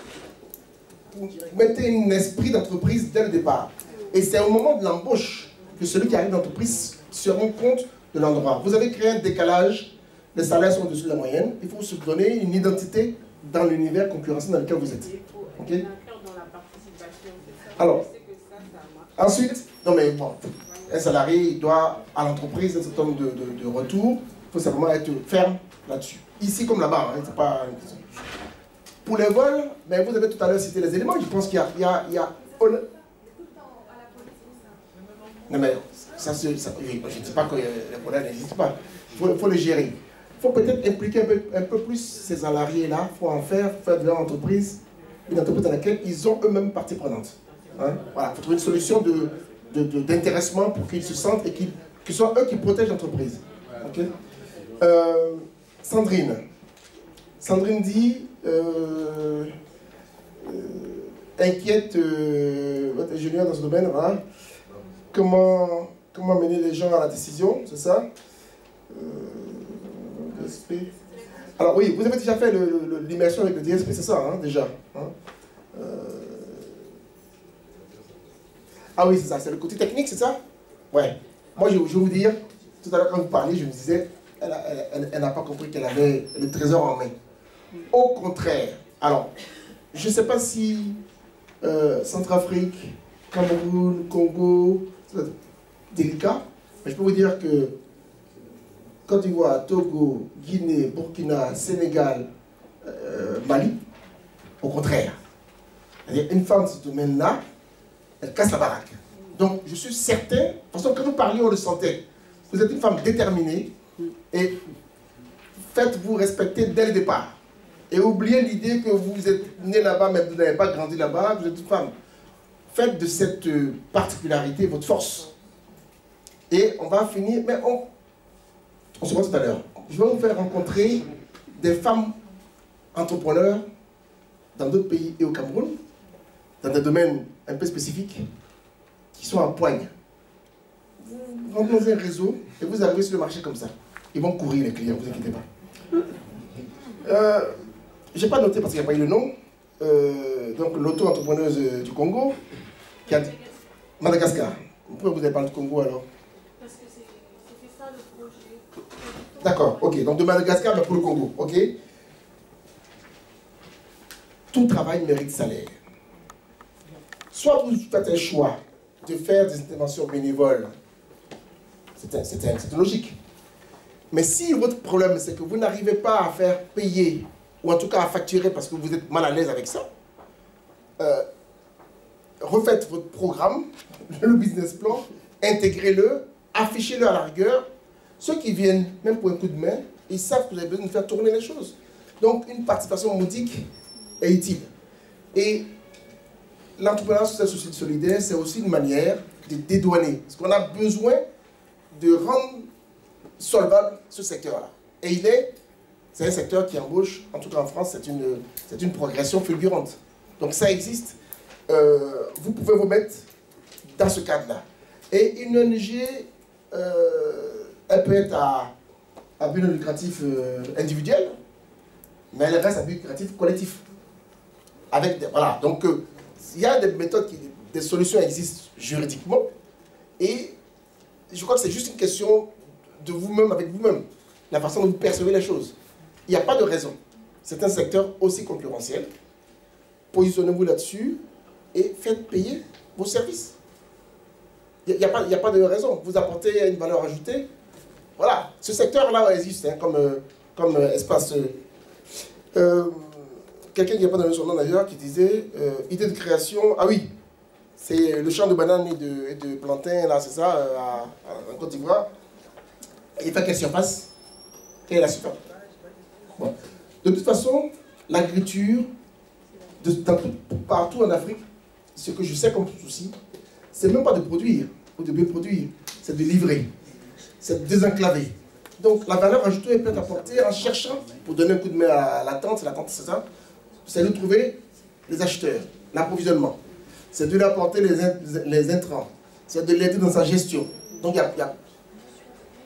pour mettre un esprit d'entreprise dès le départ. Et c'est au moment de l'embauche que celui qui arrive dans l'entreprise se rend compte de l'endroit. Vous avez créé un décalage, les salaires sont au-dessus de la moyenne. Il faut se donner une identité dans l'univers concurrentiel dans lequel vous êtes. Okay? Alors, ensuite, non mais bon, un salarié il doit à l'entreprise un certain nombre de retours. Il faut simplement être ferme là-dessus. Ici comme là-bas, hein, c'est pas une question. Pour les vols, mais vous avez tout à l'heure cité les éléments. Je pense qu'il y a... Non mais ça, je ne dis pas que les problèmes n'existent pas. Il faut les gérer. Il faut peut-être impliquer un peu plus ces salariés-là. Il faut en faire de leur entreprise une entreprise dans laquelle ils ont eux-mêmes partie prenante. Hein? Voilà, il faut trouver une solution d'intéressement pour qu'ils se sentent et qu'ils soient eux qui protègent l'entreprise. Okay? Sandrine. Sandrine dit inquiète votre ingénieur dans ce domaine, voilà. Comment mener les gens à la décision, c'est ça? Alors oui, vous avez déjà fait l'immersion avec le DSP, c'est ça, hein, déjà, hein? Ah oui, c'est ça, c'est le côté technique, c'est ça? Ouais. Moi, je vais vous dire, tout à l'heure quand vous parliez, je me disais, elle n'a pas compris qu'elle avait le trésor en main. Au contraire. Alors, je ne sais pas si Centrafrique, Cameroun, Congo, c'est délicat, mais je peux vous dire que Côte d'Ivoire, Togo, Guinée, Burkina, Sénégal, Mali, au contraire. C'est-à-dire, une femme de ce domaine-là, elle casse la baraque. Donc, je suis certain, de toute façon, quand nous parlions, on le sentait. Vous êtes une femme déterminée et faites-vous respecter dès le départ. Et oubliez l'idée que vous êtes né là-bas, mais vous n'avez pas grandi là-bas, vous êtes une femme. Faites de cette particularité votre force. Et on va finir, mais on se voit tout à l'heure. Je vais vous faire rencontrer des femmes entrepreneurs dans d'autres pays et au Cameroun, dans des domaines un peu spécifiques, qui sont en poigne. Vous rentrez dans un réseau et vous arrivez sur le marché comme ça. Ils vont courir les clients, ne vous inquiétez pas. Je n'ai pas noté parce qu'il n'y a pas eu le nom. Donc l'auto-entrepreneuse du Congo, qui a dit Madagascar. Pourquoi vous avez parlé du Congo alors? Parce que c'était ça le projet. D'accord, ok. Donc de Madagascar, mais pour le Congo, ok. Tout travail mérite salaire. Soit vous faites un choix de faire des interventions bénévoles, c'est logique. Mais si votre problème, c'est que vous n'arrivez pas à faire payer, ou en tout cas à facturer parce que vous êtes mal à l'aise avec ça, refaites votre programme, le business plan, intégrez-le, affichez-le à la rigueur. Ceux qui viennent, même pour un coup de main, ils savent que vous avez besoin de faire tourner les choses. Donc une participation modique est utile. Et l'entrepreneuriat social solidaire, c'est aussi une manière de dédouaner. Parce qu'on a besoin de rendre solvable ce secteur-là. Et c'est un secteur qui embauche, en tout cas en France, c'est une progression fulgurante. Donc ça existe. Vous pouvez vous mettre dans ce cadre-là. Et une ONG, elle peut être à but lucratif individuel, mais elle reste à but lucratif collectif. Voilà, donc il y a des méthodes, des solutions existent juridiquement, et je crois que c'est juste une question de vous-même avec vous-même, la façon dont vous percevez les choses. Il n'y a pas de raison. C'est un secteur aussi concurrentiel. Positionnez-vous là-dessus et faites payer vos services. Il n'y a pas de raison. Vous apportez une valeur ajoutée. Voilà, ce secteur-là existe, hein, comme espace. Quelqu'un qui n'a pas donné son nom d'ailleurs, qui disait idée de création. Ah oui, c'est le champ de bananes et de plantains, là, c'est ça, en Côte d'Ivoire. Il fait quelle surface? Quelle est la surface? Bon. De toute façon, l'agriculture, partout en Afrique, ce que je sais comme souci, c'est même pas de produire ou de bien produire, c'est de livrer, c'est de désenclaver. Donc la valeur ajoutée peut être apportée en cherchant, pour donner un coup de main à la tente c'est ça, c'est de trouver les acheteurs, l'approvisionnement, c'est de lui apporter les intrants, c'est de l'aider dans sa gestion. Donc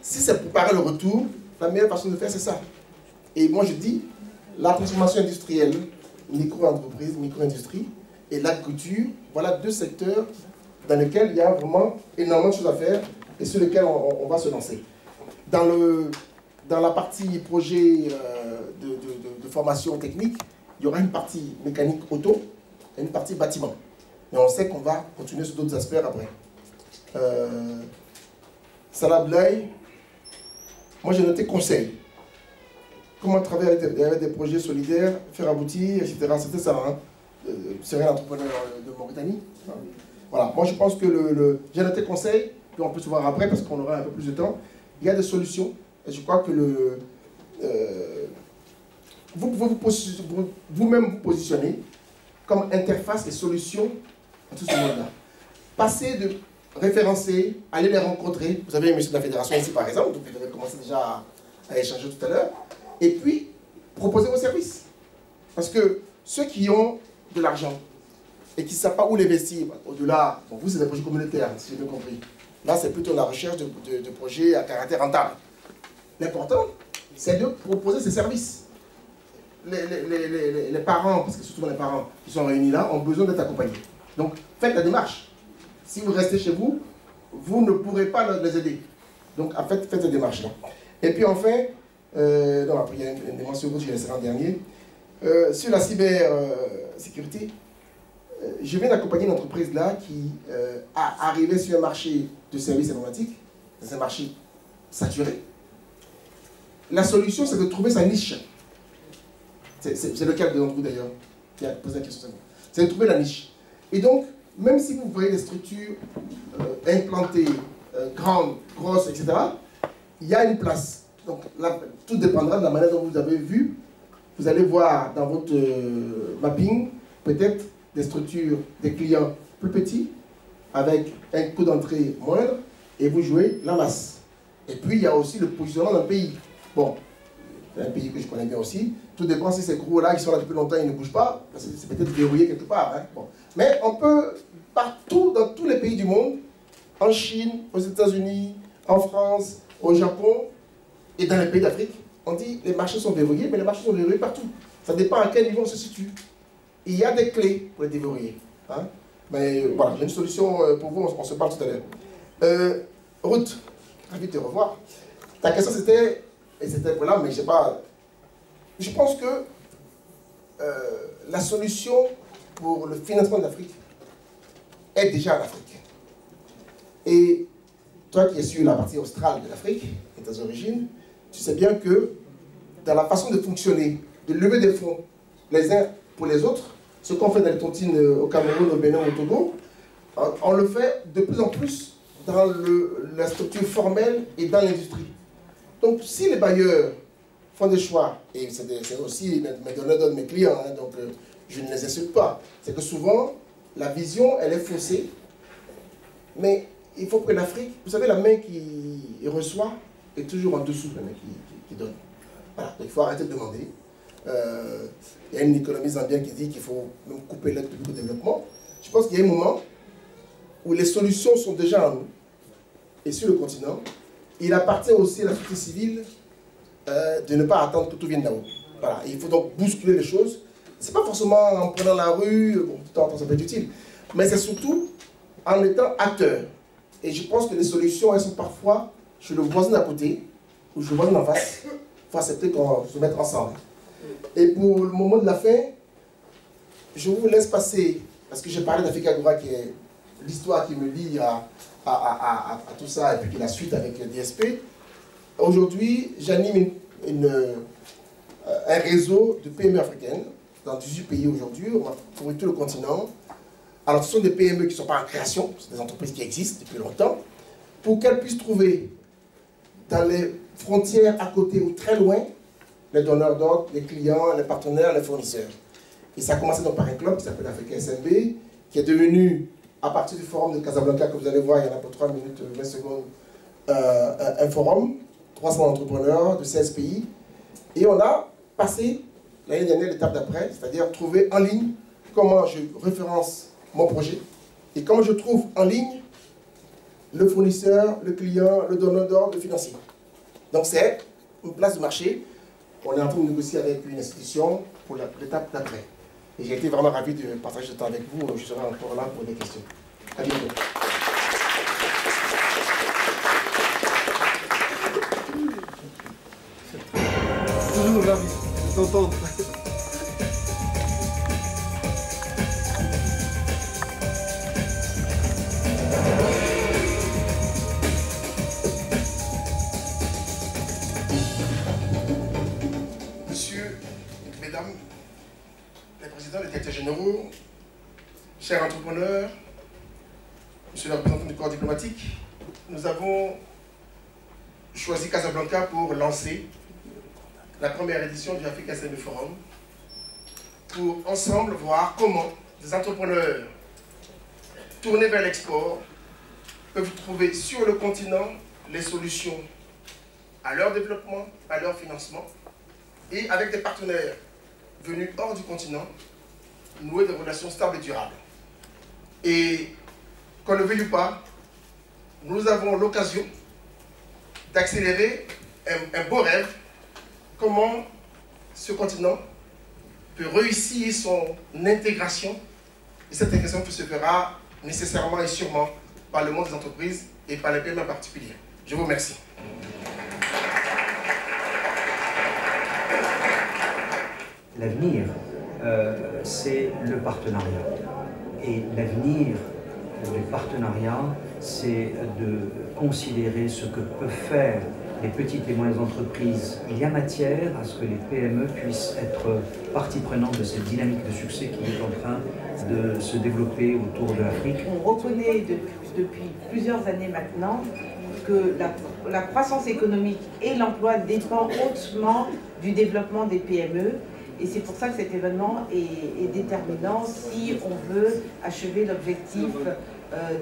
si c'est préparer le retour, la meilleure façon de faire c'est ça. Et moi je dis, la transformation industrielle, micro-entreprise, micro-industrie, et l'agriculture, voilà deux secteurs dans lesquels il y a vraiment énormément de choses à faire et sur lesquels on va se lancer. Dans la partie projet de formation technique, il y aura une partie mécanique auto et une partie bâtiment. Mais on sait qu'on va continuer sur d'autres aspects après. Salah Blay, moi j'ai noté conseil. Comment travailler avec des projets solidaires, faire aboutir, etc. C'était ça, hein. C'est un entrepreneur de Mauritanie. Voilà, moi je pense que j'ai noté conseil, puis on peut se voir après parce qu'on aura un peu plus de temps. Il y a des solutions, et je crois que vous pouvez vous-même vous positionner comme interface et solution à tout ce monde-là. Passer de référencer, aller les rencontrer. Vous avez un monsieur de la fédération ici par exemple, donc vous avez commencé déjà a échangé tout à l'heure, et puis proposer vos services. Parce que ceux qui ont de l'argent et qui ne savent pas où l'investir, au-delà, bon, vous c'est des projets communautaires, si j'ai bien compris. Là, c'est plutôt la recherche de projets à caractère rentable. L'important, c'est de proposer ces services. Les parents, parce que surtout les parents qui sont réunis là, ont besoin d'être accompagnés. Donc, faites la démarche. Si vous restez chez vous, vous ne pourrez pas les aider. Donc, en fait, faites cette démarche-là. Et puis, enfin, non, après, il y a une mention que j'ai laissée l'an dernier. Sur la cybersécurité, je viens d'accompagner une entreprise là qui a arrivé sur un marché de services informatiques, c'est un marché saturé. La solution, c'est de trouver sa niche. C'est le cas de vous d'ailleurs, qui a posé la question. C'est de trouver la niche. Et donc, même si vous voyez des structures implantées, grandes, grosses, etc., il y a une place. Donc, là, tout dépendra de la manière dont vous avez vu. Vous allez voir dans votre mapping, peut-être, des structures, des clients plus petits, avec un coût d'entrée moindre, et vous jouez la masse. Et puis, il y a aussi le positionnement d'un pays. Bon, c'est un pays que je connais bien aussi. Tout dépend si ces gros-là, qui sont là depuis longtemps, ils ne bougent pas. C'est peut-être verrouillé quelque part. Hein. Bon. Mais on peut, partout, dans tous les pays du monde, en Chine, aux États-Unis, en France, au Japon, et dans les pays d'Afrique, on dit les marchés sont verrouillés, mais les marchés sont verrouillés partout. Ça dépend à quel niveau on se situe. Il y a des clés pour les déverrouiller. Hein. Mais voilà, j'ai une solution pour vous, on se parle tout à l'heure. Ruth, ravi de te revoir. Ta question c'était, et c'était pour là, mais je sais pas. Je pense que la solution pour le financement de l'Afrique est déjà en Afrique. Et toi qui es sur la partie australe de l'Afrique, et tes origines, tu sais bien que dans la façon de fonctionner, de lever des fonds les uns pour les autres, ce qu'on fait dans les tontines au Cameroun, au Bénin, au Togo, on le fait de plus en plus dans la structure formelle et dans l'industrie. Donc si les bailleurs font des choix, et c'est aussi mes donneurs, mes clients, hein, donc je ne les insulte pas, c'est que souvent la vision elle est faussée, mais il faut que l'Afrique, vous savez, la main qui reçoit est toujours en dessous de la main qui donne. Voilà, donc il faut arrêter de demander. Il y a une économie zambienne qui dit qu'il faut même couper l'aide publique au développement. Je pense qu'il y a un moment où les solutions sont déjà en nous et sur le continent. Il appartient aussi à la société civile de ne pas attendre que tout vienne d'en haut. Voilà, il faut donc bousculer les choses. Ce n'est pas forcément en prenant la rue, bon, de temps en temps ça peut être utile, mais c'est surtout en étant acteur. Et je pense que les solutions, elles sont parfois chez le voisin d'à côté ou chez le voisin d'en face. Il faut accepter qu'on se mette ensemble. Et pour le moment de la fin, je vous laisse passer, parce que j'ai parlé d'Africa Agora, qui est l'histoire qui me lie à tout ça, et puis qui est la suite avec le DSP. Aujourd'hui, j'anime un réseau de PME africaines dans 18 pays aujourd'hui, on va couvrir tout le continent. Alors ce sont des PME qui ne sont pas en création, c'est des entreprises qui existent depuis longtemps, pour qu'elles puissent trouver dans les frontières à côté ou très loin les donneurs d'ordre, les clients, les partenaires, les fournisseurs. Et ça a commencé donc par un club qui s'appelle Africa SMB, qui est devenu, à partir du forum de Casablanca, que vous allez voir, il y en a pour 3 minutes, 20 secondes, un forum, 300 entrepreneurs de 16 pays. Et on a passé l'année dernière l'étape d'après, c'est-à-dire trouver en ligne comment je référence mon projet et comment je trouve en ligne le fournisseur, le client, le donneur d'ordre, le financier. Donc c'est une place de marché. On est en train de négocier avec une institution pour l'étape d'après. Et j'ai été vraiment ravi de partager ce temps avec vous. Je serai encore là pour des questions. À bientôt. Toujours ravi de t'entendre. Mesdames, les présidents, les directeurs généraux, chers entrepreneurs, monsieur le représentant du corps diplomatique, nous avons choisi Casablanca pour lancer la première édition du Africa SMB Forum pour ensemble voir comment des entrepreneurs tournés vers l'export peuvent trouver sur le continent les solutions à leur développement, à leur financement, et avec des partenaires venus hors du continent, nouer des relations stables et durables. Et qu'on ne veuille pas, nous avons l'occasion d'accélérer un beau rêve, comment ce continent peut réussir son intégration, et cette intégration se fera nécessairement et sûrement par le monde des entreprises et par les PME en particulier. Je vous remercie. L'avenir, c'est le partenariat. Et l'avenir du partenariat, c'est de considérer ce que peuvent faire les petites et moyennes entreprises. Il y a matière à ce que les PME puissent être partie prenante de cette dynamique de succès qui est en train de se développer autour de l'Afrique. On reconnaît depuis plusieurs années maintenant que la croissance économique et l'emploi dépendent hautement du développement des PME. Et c'est pour ça que cet événement est déterminant si on veut achever l'objectif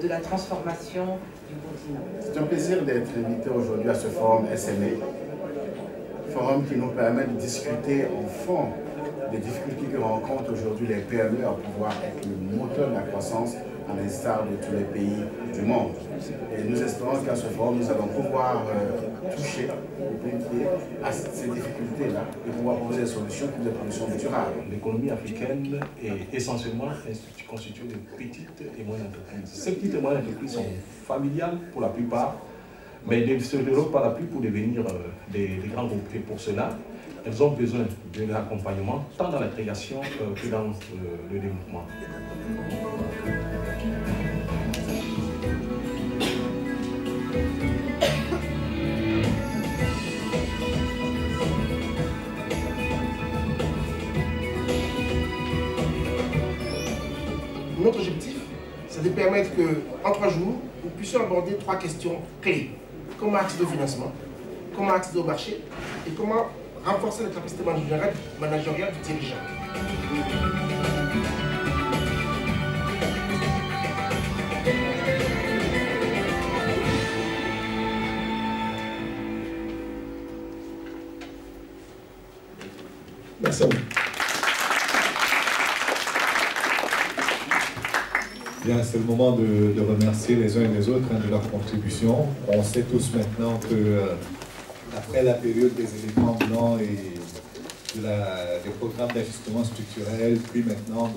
de la transformation du continent. C'est un plaisir d'être invité aujourd'hui à ce forum SMA, forum qui nous permet de discuter en fond des difficultés que rencontrent aujourd'hui les PME à pouvoir être le moteur de la croissance à l'instar de tous les pays du monde. Et nous espérons qu'à ce forum, nous allons pouvoir toucher au plein pied à ces difficultés-là et pouvoir poser des solutions pour des solutions durables. L'économie africaine est essentiellement constituée de petites et moyennes entreprises. Ces petites et moyennes entreprises sont familiales pour la plupart, mais elles ne se développent pas la plus pour devenir des grands groupes. Et pour cela, elles ont besoin de l'accompagnement tant dans la création que dans le développement. Notre objectif, c'est de permettre qu'en 3 jours, nous puissions aborder 3 questions clés. Comment accéder au financement, comment accéder au marché et comment renforcer la capacité managériale du dirigeant. Merci à vous. Bien, c'est le moment de remercier les uns et les autres de leur contribution. On sait tous maintenant que après la période des éléphants blancs et des programmes d'ajustement structurel, puis maintenant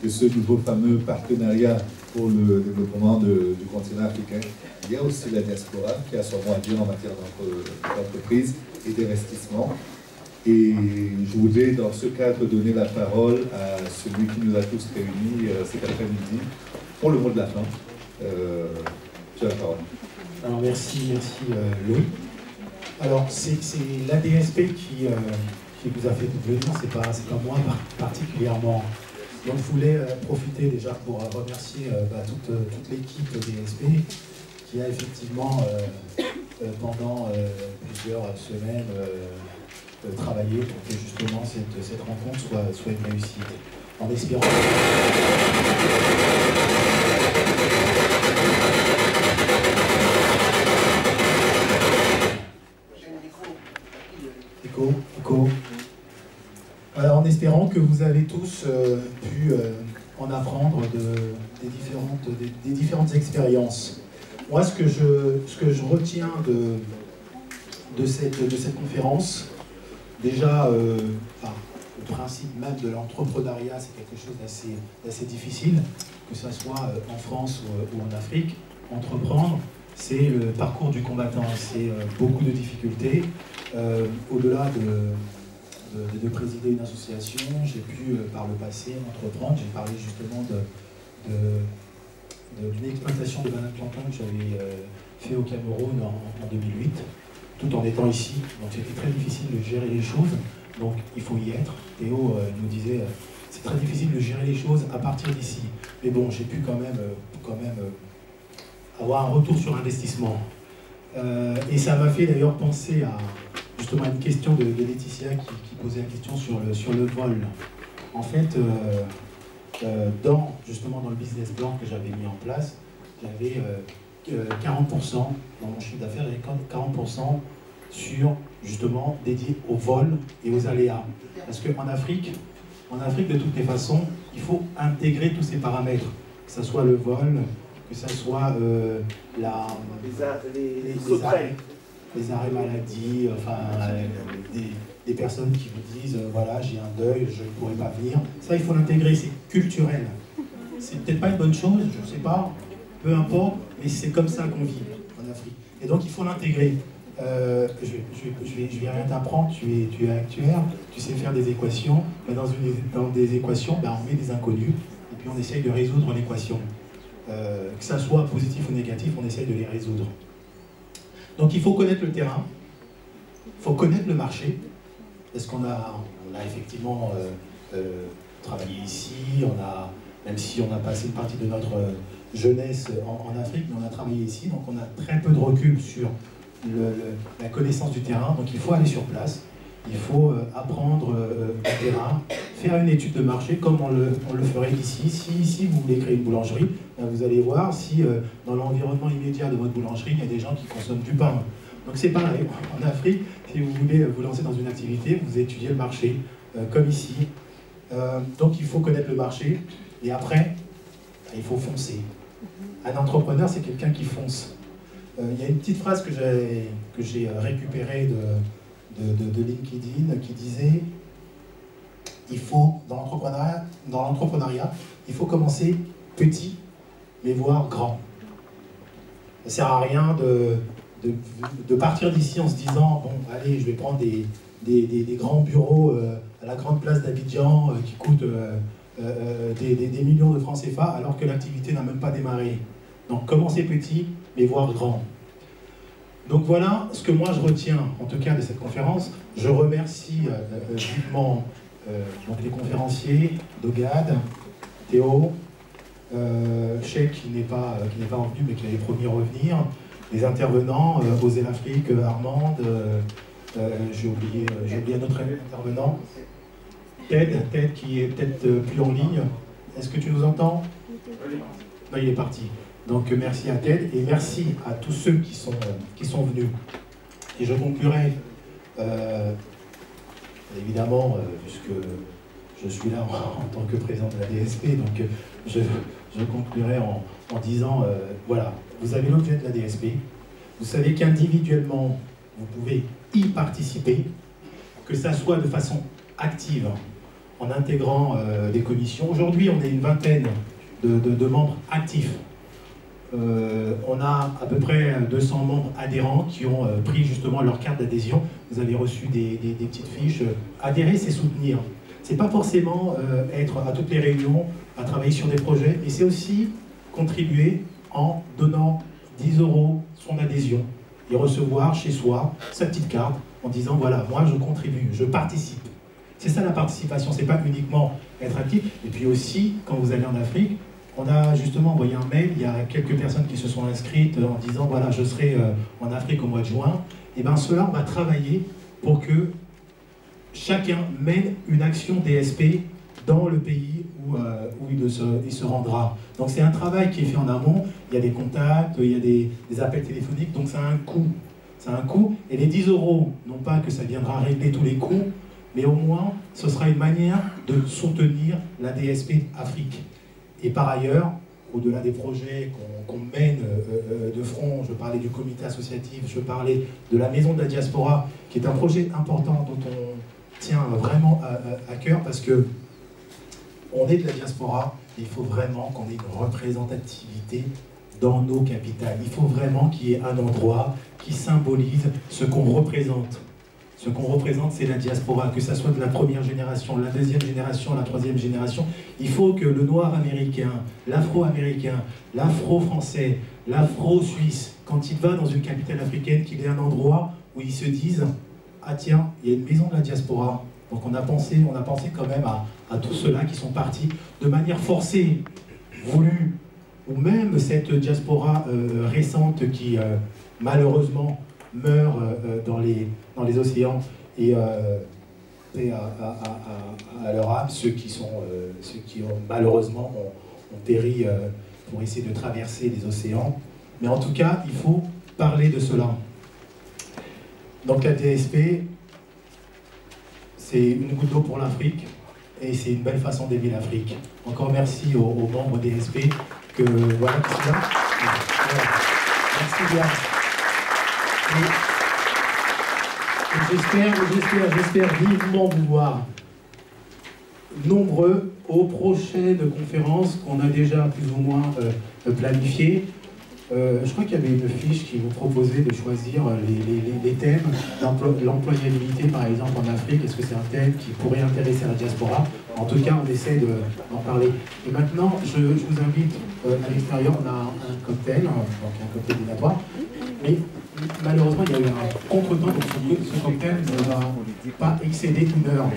de ce nouveau fameux partenariat pour le développement du continent africain, il y a aussi la diaspora qui a son mot à dire en matière d'entreprise et d'investissement. Et je voudrais dans ce cadre donner la parole à celui qui nous a tous réunis cet après-midi pour le mot de la fin. Tu as la parole. Alors merci Louis. Alors c'est l'ADSP qui vous a fait venir, c'est pas moi particulièrement. Donc je voulais profiter déjà pour remercier toute l'équipe d'ADSP qui a effectivement pendant plusieurs semaines travailler pour que justement cette rencontre soit une réussite. En espérant... Écho. Alors en espérant que vous avez tous pu en apprendre des différentes expériences. Moi ce que je retiens de cette conférence, déjà, le principe même de l'entrepreneuriat, c'est quelque chose d'assez difficile, que ce soit en France ou en Afrique. Entreprendre, c'est le parcours du combattant, c'est beaucoup de difficultés. Au-delà de présider une association, j'ai pu par le passé entreprendre. J'ai parlé justement d'une exploitation de banane plantain que j'avais fait au Cameroun en 2008. Tout en étant ici, donc c'était très difficile de gérer les choses, donc il faut y être. Théo nous disait, c'est très difficile de gérer les choses à partir d'ici. Mais bon, j'ai pu quand même avoir un retour sur investissement. Et ça m'a fait d'ailleurs penser à justement une question de Laetitia qui posait la question sur le vol. En fait, justement dans le business plan que j'avais mis en place, j'avais 40% dans mon chiffre d'affaires et 40% sur, justement, dédié au vol et aux aléas. Parce qu'en Afrique, de toutes les façons, il faut intégrer tous ces paramètres, que ce soit le vol, que ce soit les arrêts maladie, enfin, des personnes qui vous disent voilà, j'ai un deuil, je ne pourrais pas venir. Ça, il faut l'intégrer, c'est culturel. C'est peut-être pas une bonne chose, je ne sais pas, peu importe, mais c'est comme ça qu'on vit en Afrique. Et donc, il faut l'intégrer. Je vais rien t'apprendre, tu es actuaire, tu sais faire des équations, mais dans des équations, ben, on met des inconnus, et puis on essaye de résoudre l'équation. Que ça soit positif ou négatif, on essaye de les résoudre. Donc il faut connaître le terrain, il faut connaître le marché, parce qu'on a effectivement travaillé ici, même si on a passé une partie de notre jeunesse en Afrique, mais on a travaillé ici, donc on a très peu de recul sur la connaissance du terrain, donc il faut aller sur place, il faut apprendre le terrain, faire une étude de marché comme on le ferait ici. Si ici vous voulez créer une boulangerie, vous allez voir si dans l'environnement immédiat de votre boulangerie, il y a des gens qui consomment du pain. Donc c'est pareil, en Afrique, si vous voulez vous lancer dans une activité, vous étudiez le marché, comme ici. Donc il faut connaître le marché, et après, il faut foncer. Un entrepreneur, c'est quelqu'un qui fonce. Il y a une petite phrase que j'ai récupérée de LinkedIn qui disait il faut, dans l'entrepreneuriat, il faut commencer petit, mais voir grand. Ça ne sert à rien de partir d'ici en se disant bon, allez, je vais prendre des grands bureaux à la grande place d'Abidjan qui coûtent des millions de francs CFA alors que l'activité n'a même pas démarré. Donc commencer petit, mais voir grand. Donc voilà ce que moi je retiens, en tout cas de cette conférence. Je remercie vivement donc les conférenciers, Dogad, Théo, Cheikh qui n'est pas revenu mais qui avait promis revenir, les intervenants, Osez l'Afrique, Armande, j'ai oublié un autre intervenant, Ted qui est peut-être plus en ligne. Est-ce que tu nous entends? Non, il est parti. Donc merci à Ted et merci à tous ceux qui sont venus. Et je conclurai, évidemment, puisque je suis là en tant que président de la DSP, donc je conclurai en disant, voilà, vous avez l'objet de la DSP, vous savez qu'individuellement, vous pouvez y participer, que ça soit de façon active, en intégrant des commissions. Aujourd'hui, on est une vingtaine de membres actifs. On a à peu près 200 membres adhérents qui ont pris justement leur carte d'adhésion. Vous avez reçu des petites fiches. Adhérer, c'est soutenir. C'est pas forcément être à toutes les réunions, à travailler sur des projets, mais c'est aussi contribuer en donnant 10 € son adhésion et recevoir chez soi sa petite carte en disant voilà, moi je contribue, je participe. C'est ça la participation, c'est pas uniquement être actif. Et puis aussi, quand vous allez en Afrique, on a justement envoyé un mail, il y a quelques personnes qui se sont inscrites en disant voilà, je serai en Afrique au mois de juin. Et bien cela, on va travailler pour que chacun mène une action DSP dans le pays où il se rendra. Donc c'est un travail qui est fait en amont, il y a des contacts, il y a des appels téléphoniques, donc ça a un coût. Ça a un coût, et les 10 €, non pas que ça viendra régler tous les coûts, mais au moins ce sera une manière de soutenir la DSP Afrique. Et par ailleurs, au-delà des projets qu'on mène de front, je parlais du comité associatif, je parlais de la maison de la diaspora, qui est un projet important dont on tient vraiment à cœur, parce que on est de la diaspora, et il faut vraiment qu'on ait une représentativité dans nos capitales. Il faut vraiment qu'il y ait un endroit qui symbolise ce qu'on représente. Ce qu'on représente, c'est la diaspora, que ce soit de la première génération, la deuxième génération, la troisième génération. Il faut que le noir américain, l'afro-américain, l'afro-français, l'afro-suisse, quand il va dans une capitale africaine, qu'il ait un endroit où ils se disent « Ah tiens, il y a une maison de la diaspora ». Donc on a pensé quand même à tous ceux-là qui sont partis de manière forcée, voulue, ou même cette diaspora récente qui malheureusement meurt dans les océans, et à leur âme ceux qui ont malheureusement ont péri pour essayer de traverser les océans. Mais en tout cas, il faut parler de cela. Donc la DSP, c'est une goutte d'eau pour l'Afrique et c'est une belle façon d'aimer l'Afrique. Encore merci aux membres DSP que voilà qui sont là. Merci bien. J'espère vivement vous voir nombreux aux prochaines conférences qu'on a déjà plus ou moins planifiées. Je crois qu'il y avait une fiche qui vous proposait de choisir les thèmes. L'employabilité, par exemple, en Afrique, est-ce que c'est un thème qui pourrait intéresser la diaspora? En tout cas, on essaie d'en parler. Et maintenant, je vous invite à l'extérieur, on a un cocktail, donc un cocktail dînatoire. Mais malheureusement, il y a eu un contretemps, donc ce cocktail ne va pas excéder 1 heure.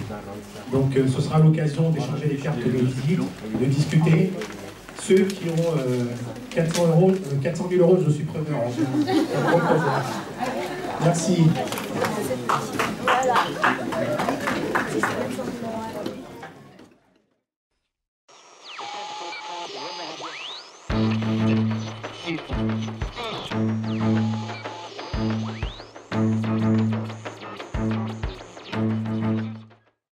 Donc ce sera l'occasion d'échanger des cartes de visite, de discuter. Ceux qui ont 400 000 euros, je suis preneur. Merci.